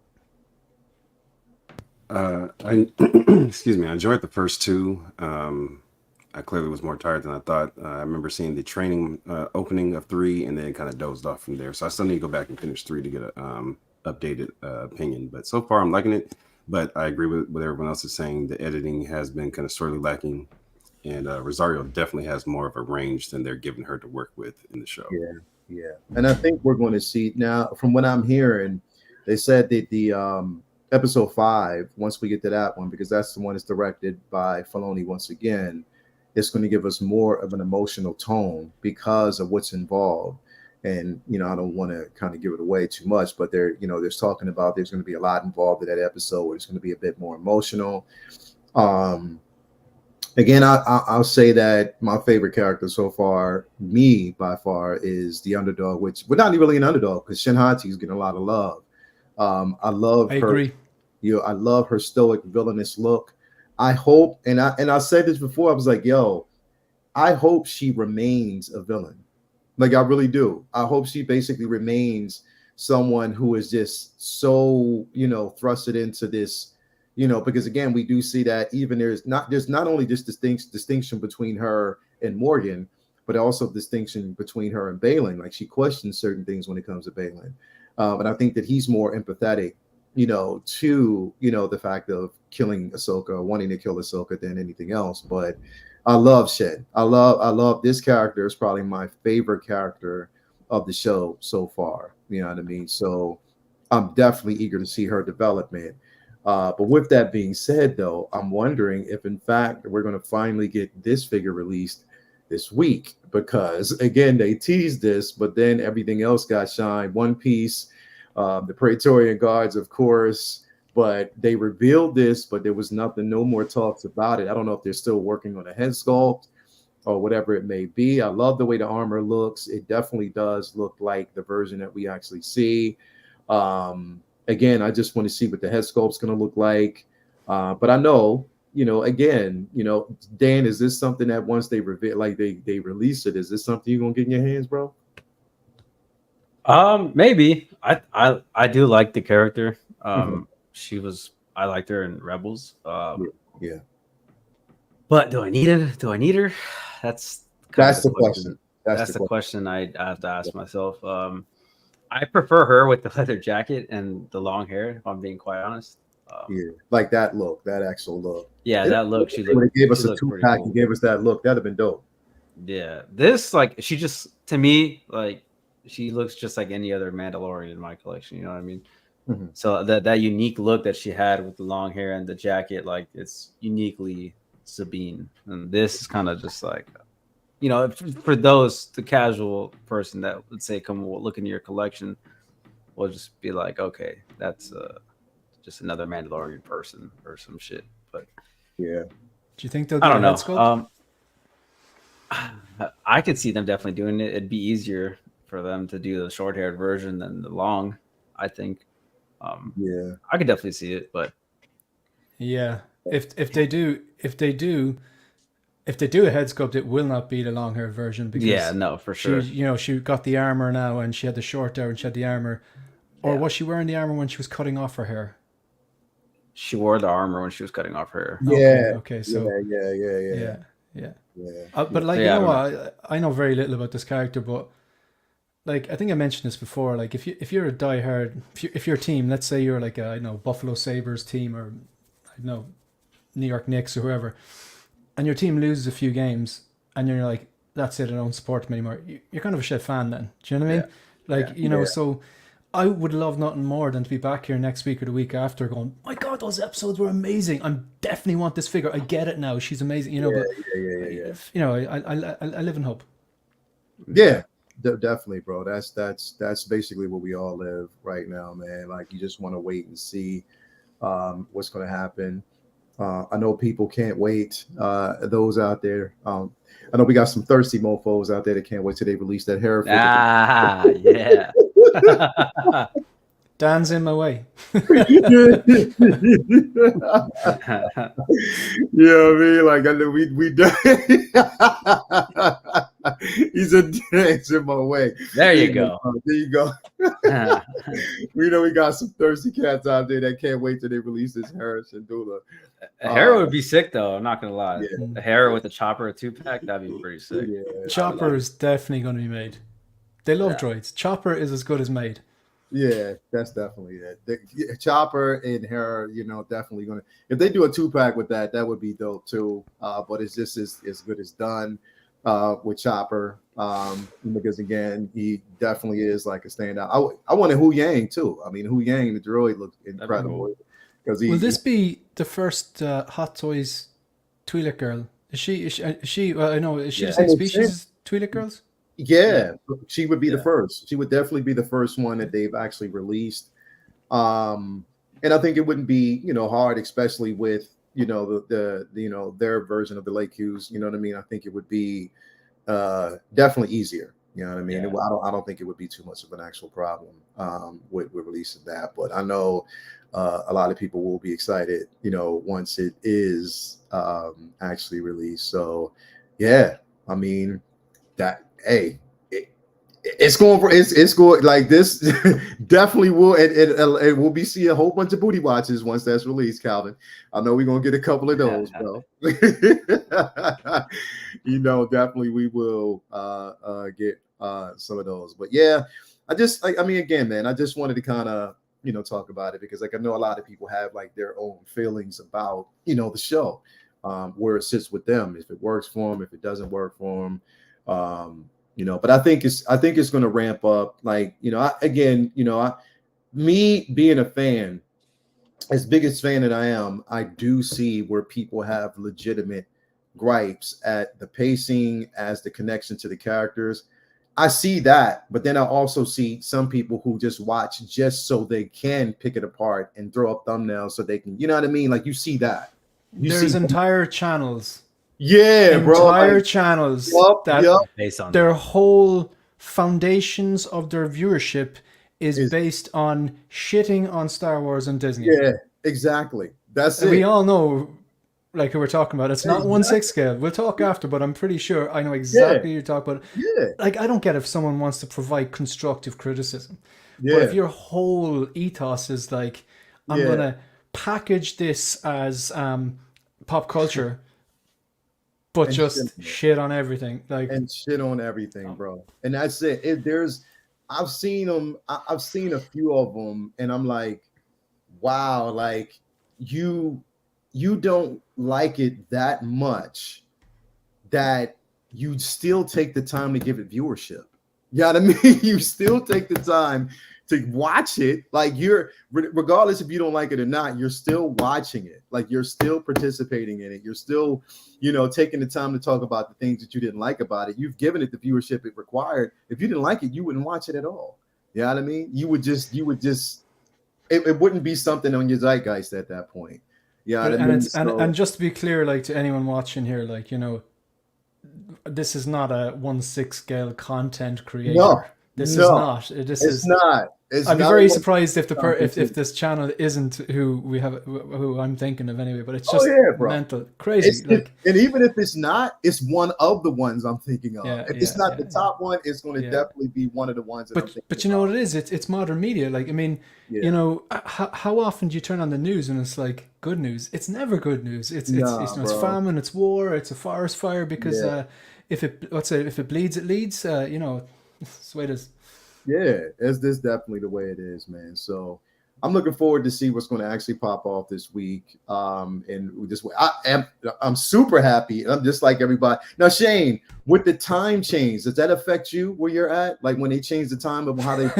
Excuse me. I enjoyed the first 2. I clearly was more tired than I thought. I remember seeing the training opening of 3, and then kind of dozed off from there. So I still need to go back and finish 3 to get a updated opinion. But so far, I'm liking it. But I agree with what everyone else is saying. The editing has been kind of sorely lacking, and Rosario definitely has more of a range than they're giving her to work with in the show. Yeah. And I think we're going to see now, from what I'm hearing, they said that the episode 5, once we get to that one, because that's the one that's directed by Filoni once again, it's going to give us more of an emotional tone because of what's involved. And, I don't want to kind of give it away too much, but there's talking about there's going to be a lot involved in that episode where it's going to be a bit more emotional. Again, I'll say that my favorite character so far, me by far, is the underdog, which we're not really an underdog because Shinhati is getting a lot of love. I agree. I love her stoic villainous look. I hope, and I said this before, I was like, I hope she remains a villain. Like, I really do. I hope she basically remains someone who is just so, thrusted into this, because again, we do see that even there's not only just distinction between her and Morgan, but also distinction between her and Balin. Like, she questions certain things when it comes to Balin. And I think that he's more empathetic, to, the fact of killing Ahsoka, wanting to kill Ahsoka than anything else. But I love Shed. I love this character. Is probably my favorite character of the show so far. You know what I mean? So I'm definitely eager to see her development. But with that being said, though, I'm wondering if, in fact, we're going to finally get this figure released this week because, again, they teased this, but then everything else got shined. One Piece, the Praetorian Guards, of course, but they revealed this, but there was nothing, no more talks about it. I don't know if they're still working on a head sculpt or whatever it may be. I love the way the armor looks. It definitely does look like the version that we actually see. Again, I just want to see what the head sculpt's going to look like. But I know, again, Dan, is this something that once they reveal, like they release it, is this something you're gonna get in your hands, bro? Maybe. I do like the character. Mhm. I liked her in Rebels. Yeah, But do I need it? Do I need her? That's kind that's of the the question. question. That's That's the the question. question I have to ask myself. I prefer her with the leather jacket and the long hair, if I'm being quite honest. Yeah, like that look, that actual look. Yeah, If that look, they would have gave she us a looked two pretty pack and cool. gave us that look, that'd have been dope. Yeah, this like she just to me like she looks just like any other Mandalorian in my collection. You know what I mean? Mhm. So that unique look that she had with the long hair and the jacket, like it's uniquely Sabine. And this is kind of just like, for the casual person that would say come look into your collection, will just be like, okay, that's just another Mandalorian person or some shit. But Yeah, Do you think they'll I do a don't head know. sculpt? I could see them definitely doing it. It'd be easier for them to do the short haired version than the long. I think. yeah, I could definitely see it, but Yeah. If they do a head sculpt, it will not be the long hair version yeah, because no, for she, sure. she got the armor now and she had the short hair and she had the armor. Or Yeah. was she wearing the armor when she was cutting off her hair? She wore the armor when she was cutting off her hair. yeah, Okay. yeah, So yeah, yeah, yeah, yeah, yeah. yeah, But yeah. like So you yeah, I know don't know. what, I know very little about this character, but like I think I mentioned this before. Like if you're a diehard, if you're a team, let's say you're like a Buffalo Sabres team or I don't know New York Knicks or whoever, and your team loses a few games, and you're like, that's it, I don't support them anymore. You're kind of a shit fan then. Do you know what I Yeah. mean? Like Yeah. so. I would love nothing more than to be back here next week or the week after going, my God, those episodes were amazing. I definitely want this figure. I get it now. She's amazing, but Yeah. I live in hope. Yeah, definitely, bro. That's basically where we all live right now, man. Like you just want to wait and see what's going to happen. I know people can't wait. Those out there, I know we got some thirsty mofo's out there that can't wait till they release that hair figure. Ah, yeah. Dan's in my way. Yeah, I mean, like I know we done. He's a dance in my way. There you go. There you go. We know we got some thirsty cats out there that can't wait till they release this Harrison Dula. A hair would be sick though. I'm not gonna lie. Yeah. A hair with a chopper, a 2-pack, that'd be pretty sick. Yeah, Chopper is definitely going to be made. They love droids. Chopper is as good as made. yeah, that's definitely it. Chopper and her, definitely gonna. If they do a 2-pack with that, that would be dope too. But it's just as good as done with Chopper, because again, he definitely is like a standout. I wanted Hu Yang too. I mean, Hu Yang, the droid looked incredible because Will this be the first Hot Toys Twi'lek girl? Is she? Well, I know. Is she the same species as Twi'lek girls? Yeah, she would be the first. She would definitely be the first one that they've actually released. And I think it wouldn't be, hard, especially with, the their version of the Lake Hughes. You know what I mean? I think it would be definitely easier. You know what I mean? Yeah. I don't think it would be too much of an actual problem with releasing that. But I know a lot of people will be excited, once it is actually released. So, yeah, I mean, that hey, it's going for it's going like this. Definitely will it will be see a whole bunch of booty watches once that's released, Calvin. I know we're gonna get a couple of those, bro. Definitely we will get some of those. But yeah, I mean again, man, I just wanted to kind of talk about it because like I know a lot of people have like their own feelings about the show. where it sits with them, if it works for them, if it doesn't work for them. But I think it's going to ramp up. Like, me being a fan, as biggest fan that I am, I do see where people have legitimate gripes at the pacing, as the connection to the characters. I see that, but then I also see some people who just watch just so they can pick it apart and throw up thumbnails so they can, you know what I mean? Like, you see that. There's entire channels. Yeah, bro. Entire channels that based on their that. whole foundations of their viewership is based on shitting on Star Wars and Disney. Yeah, exactly. That's it. We all know, like, who we're talking about. It's not 1/6 scale. We'll talk after, but I'm pretty sure I know exactly who you're talking about. Yeah. Like, I don't get if someone wants to provide constructive criticism. Yeah. But if your whole ethos is like, I'm going to package this as pop culture, but And just shit on everything. Like, and shit on everything, bro. And that's it. I've seen them. I've seen a few of them, and I'm like, wow, like you don't like it that much that you still take the time to give it viewership. You know what I mean? You still take the time to watch it. Like, you're, regardless if you don't like it or not, you're still watching it. Like, you're still participating in it. You're still, taking the time to talk about the things that you didn't like about it. You've given it the viewership it required. If you didn't like it, you wouldn't watch it at all. You know what I mean? You would just, it wouldn't be something on your zeitgeist at that point. Yeah, you know what I mean? And just to be clear, like, to anyone watching here, like, this is not a 1/6 scale content creator. No, this is not. It's not. I'd be very surprised if if this channel isn't who I'm thinking of anyway. But it's just mental, crazy. And even if it's not, it's one of the ones I'm thinking of. If it's not the top one, it's going to definitely be one of the ones. But you know what it is? It's modern media. Like, I mean, how often do you turn on the news and it's like good news? It's never good news. It's famine, it's war, it's a forest fire. Because if it bleeds, it leads. That's the way it is. Yeah, it's this definitely the way it is, man. So I'm looking forward to see what's going to actually pop off this week. I'm super happy. I'm just like everybody. Now, Shane, with the time change, does that affect you where you're at? Like, when they change the time of how they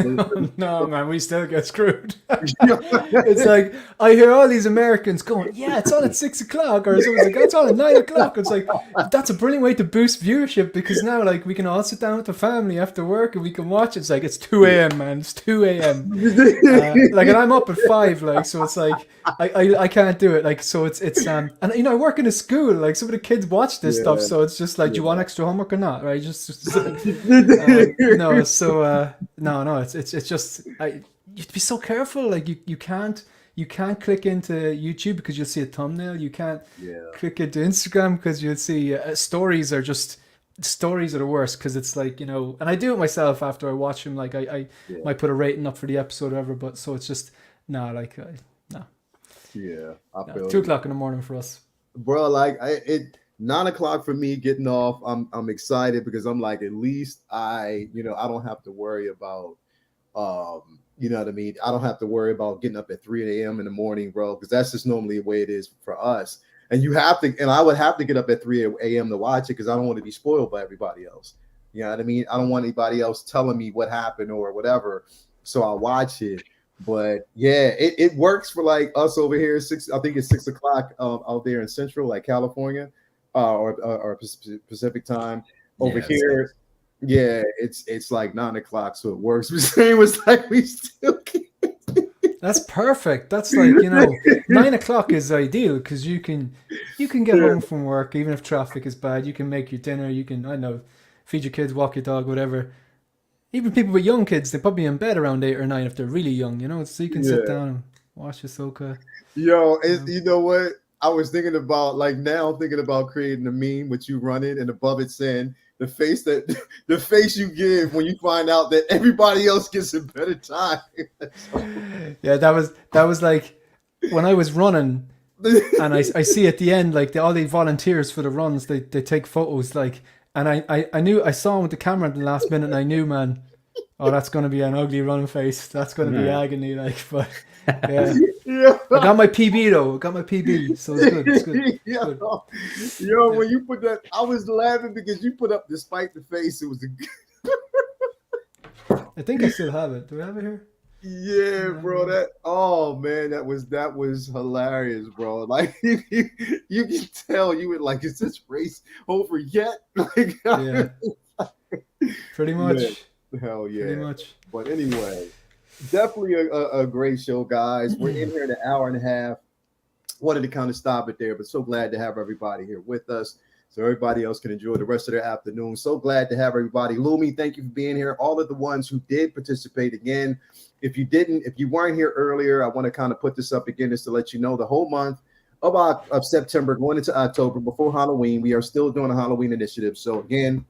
No, man, we still get screwed. It's like, I hear all these Americans going, yeah, it's on at 6 o'clock, or someone's like, it's on at 9 o'clock. It's like, that's a brilliant way to boost viewership, because now, like, we can all sit down with the family after work and we can watch it. It's like, it's 2 a.m., man. It's 2 a.m. And I'm up at 5, like, so it's like, I can't do it. Like, so it's and I work in a school, like, some of the kids watch this stuff, so it's just like, do you want extra homework or not, right? It's just you have to be so careful. Like, you can't click into YouTube because you'll see a thumbnail. You can't click into Instagram because you'll see stories are the worst, because it's like, and I do it myself after I watch them. Like, I might put a rating up for the episode or whatever, but so it's just no. 2 o'clock in the morning for us, bro. Like, 9 o'clock for me getting off. I'm excited because I'm like, at least I don't have to worry about you know what I mean? I don't have to worry about getting up at 3 a.m. in the morning, bro, because that's just normally the way it is for us. And I would have to get up at 3 a.m. to watch it because I don't want to be spoiled by everybody else. You know what I mean? I don't want anybody else telling me what happened or whatever. So I watch it. But yeah, it works for like us over here. I think it's 6 o'clock out there in Central, like California, or Pacific time. Over here, it's like 9 o'clock, so it works. The same was like we still can't. That's perfect. That's like, 9 o'clock is ideal because you can get home from work even if traffic is bad. You can make your dinner. You can, I don't know, feed your kids, walk your dog, whatever. Even people with young kids, they're probably in bed around 8 or 9 if they're really young, so you can sit down and watch Ahsoka. Yo, you know what? I was thinking about, like, now thinking about creating a meme with you running and above it saying the face you give when you find out that everybody else gets a better time. Yeah, that was like when I was running and I see at the end, like, all the volunteers for the runs, they take photos, like, and I knew, I saw him with the camera at the last minute and I knew, man, oh, that's going to be an ugly running face. That's going to be agony, like, but yeah. Yeah. I got my PB though. I got my PB, so it's good. It's good. It's Yo, good. yo, when you put that, I was laughing because you put up despite the face. It was a I think I still have it. Do I have it here? yeah, bro. That oh man, that was hilarious, bro. Like you can tell you were like, is this race over yet? Like Yeah, pretty man, much. hell Pretty yeah. much. But anyway, definitely a great show, guys. We're in here in an hour and a half. Wanted to kind of stop it there, but so glad to have everybody here with us so everybody else can enjoy the rest of their afternoon. So glad to have everybody. Lumi, thank you for being here. All of the ones who did participate again. If you weren't here earlier, I want to kind of put this up again just to let you know the whole month of September going into October before Halloween, we are still doing a Halloween initiative. So again,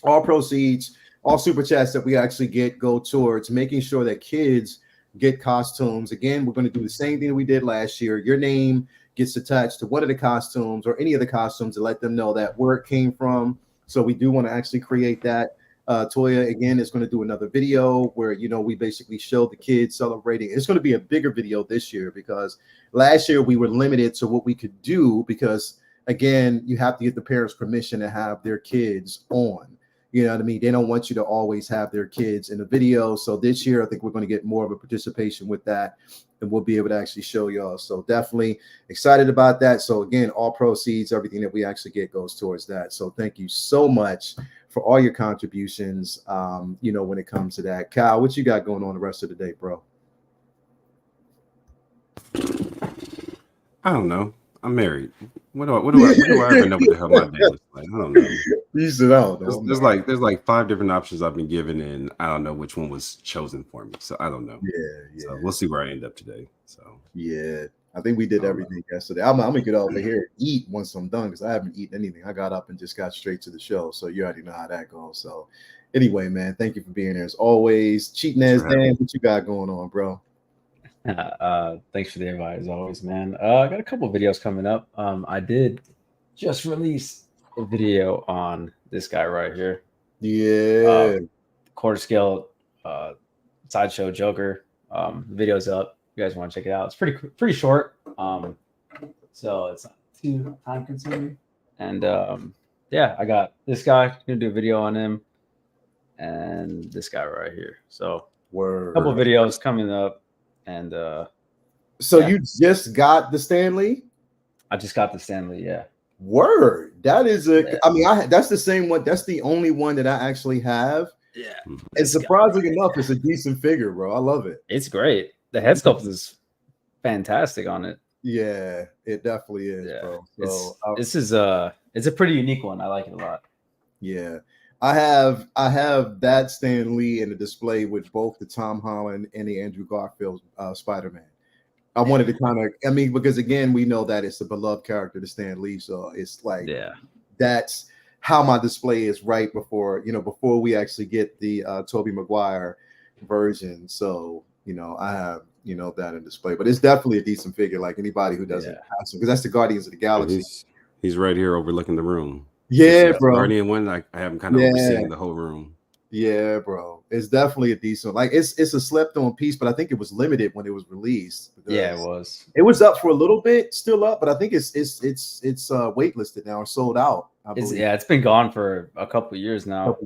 all proceeds, all super chats that we actually get go towards making sure that kids get costumes. Again, we're going to do the same thing that we did last year. Your name gets attached to one of the costumes or any of the costumes to let them know that where it came from. So we do want to actually create that. Toya again is going to do another video where we basically show the kids celebrating. It's going to be a bigger video this year because last year we were limited to what we could do because again you have to get the parents' permission to have their kids on. You know what I mean? They don't want you to always have their kids in the video. So this year, I think we're going to get more of a participation with that, and we'll be able to actually show y'all. So definitely excited about that. So again, all proceeds, everything that we actually get goes towards that. So thank you so much for all your contributions. When it comes to that, Kyle, what you got going on the rest of the day, bro? I don't know. I'm married. What do I ever know what the hell my day looks like? I don't know. You said, oh, There's like 5 different options I've been given, and I don't know which one was chosen for me. So I don't know. Yeah. So we'll see where I end up today. So yeah, I think we did everything yesterday. I'm gonna get over here and eat once I'm done because I haven't eaten anything. I got up and just got straight to the show, so you already know how that goes. So anyway, man, thank you for being here as always. Cheating as Dan, what you got going on, bro? Thanks for the invite as always, man. I got a couple of videos coming up. I did just release a video on this guy right here. Yeah. Quarter scale sideshow Joker. Video's up. You guys want to check it out? It's pretty short. So it's not too time consuming. And yeah, I got this guy. Gonna do a video on him, and this guy right here. So a couple of videos coming up. And so you just got the Stanley? I just got the Stanley, yeah. Word. That is that's the same one. That's the only one that I actually have. Yeah. And surprisingly enough, it's a decent figure, bro. I love it. It's great. The head sculpt is fantastic on it. Yeah, it definitely is, bro. So it's a pretty unique one. I like it a lot. Yeah. I have that Stan Lee in the display with both the Tom Holland and the Andrew Garfield Spider-Man. I wanted to kind of, because again, we know that it's a beloved character to Stan Lee, so it's like, that's how my display is right before we actually get the Tobey Maguire version. So I have that in display, but it's definitely a decent figure. Like anybody who doesn't have some, because that's the Guardians of the Galaxy. He's right here overlooking the room. Yeah, bro. Guardian one, I have him kind of overseeing the whole room. Yeah, bro. It's definitely a decent. Like it's a slept-on piece, but I think it was limited when it was released. Yeah, it was. It was up for a little bit, still up, but I think it's waitlisted now or sold out. I believe. It's been gone for a couple of years now.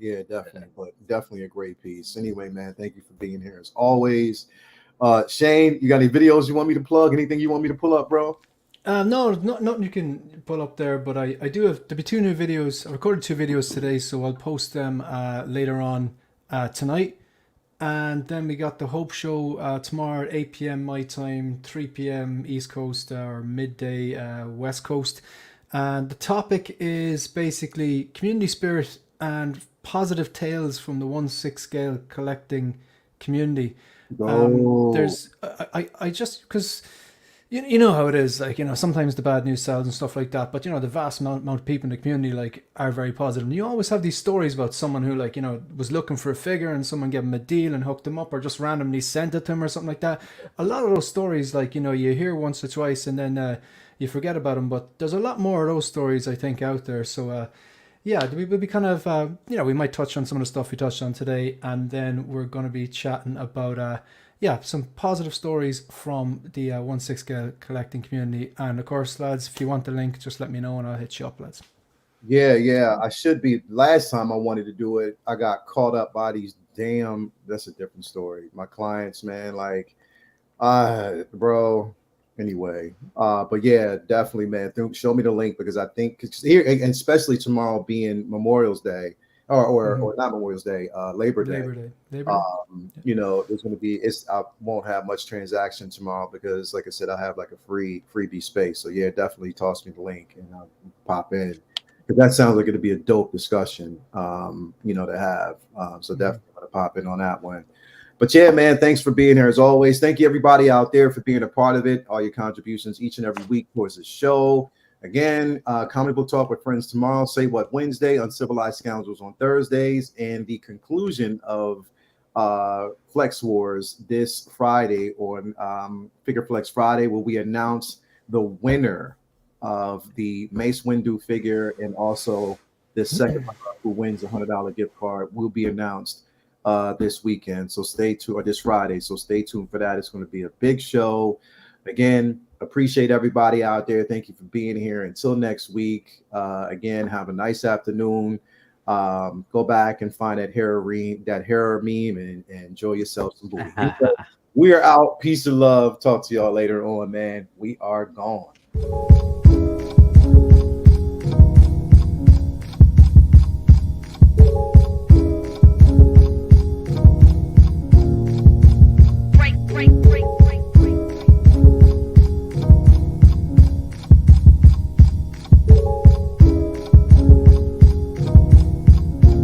Yeah, definitely, but definitely a great piece. Anyway, man, thank you for being here as always. Shane, you got any videos you want me to plug? Anything you want me to pull up, bro? No, nothing you can pull up there, but I do have, there'll be 2 new videos. I recorded 2 videos today, so I'll post them later on tonight. And then we got the Hope Show tomorrow at 8 p.m. my time, 3 p.m. East Coast or midday West Coast. And the topic is basically community spirit and positive tales from the 1/6 scale collecting community. There's I just because you know how it is, like sometimes the bad news sells and stuff like that, but the vast amount of people in the community are very positive, and you always have these stories about someone who was looking for a figure and someone gave him a deal and hooked him up, or just randomly sent it to him or something like that. A lot of those stories, you hear once or twice and then you forget about them, but there's a lot more of those stories I think out there. So yeah, we'll be kind of we might touch on some of the stuff we touched on today, and then we're going to be chatting about yeah, some positive stories from the 1/6 scale collecting community. And of course, lads, if you want the link, just let me know and I'll hit you up, lads. Yeah. I should be. Last time I wanted to do it, I got caught up by these damn. That's a different story. My clients, man, like, bro. Anyway, but yeah, definitely, man. Show me the link because I think 'cause here, and especially tomorrow being Memorial's Day, or not Memorial's Day, Labor Day. Labor Day. You know, there's going to be. I won't have much transaction tomorrow because, like I said, I have like a freebie space. So yeah, definitely toss me the link and I'll pop in. Because that sounds like it'd be a dope discussion, you know, to have. So definitely gonna pop in on that one. But yeah, man, thanks for being here as always. Thank you everybody out there for being a part of it. All your contributions each and every week towards the show. Again, Comic Book Talk with Friends tomorrow. Say What Wednesday, Uncivilized Scoundrels on Thursdays, and the conclusion of Flex Wars this Friday on Figure Flex Friday, where we announce the winner of the Mace Windu figure and also this second who wins a $100 gift card will be announced this weekend. So stay tuned, or this Friday. So stay tuned for that. It's going to be a big show. Again, appreciate everybody out there. Thank you for being here. Until next week. Again, have a nice afternoon. Go back and find that hair meme and enjoy yourself some movie. We are out. Peace and love. Talk to y'all later on, man. We are gone.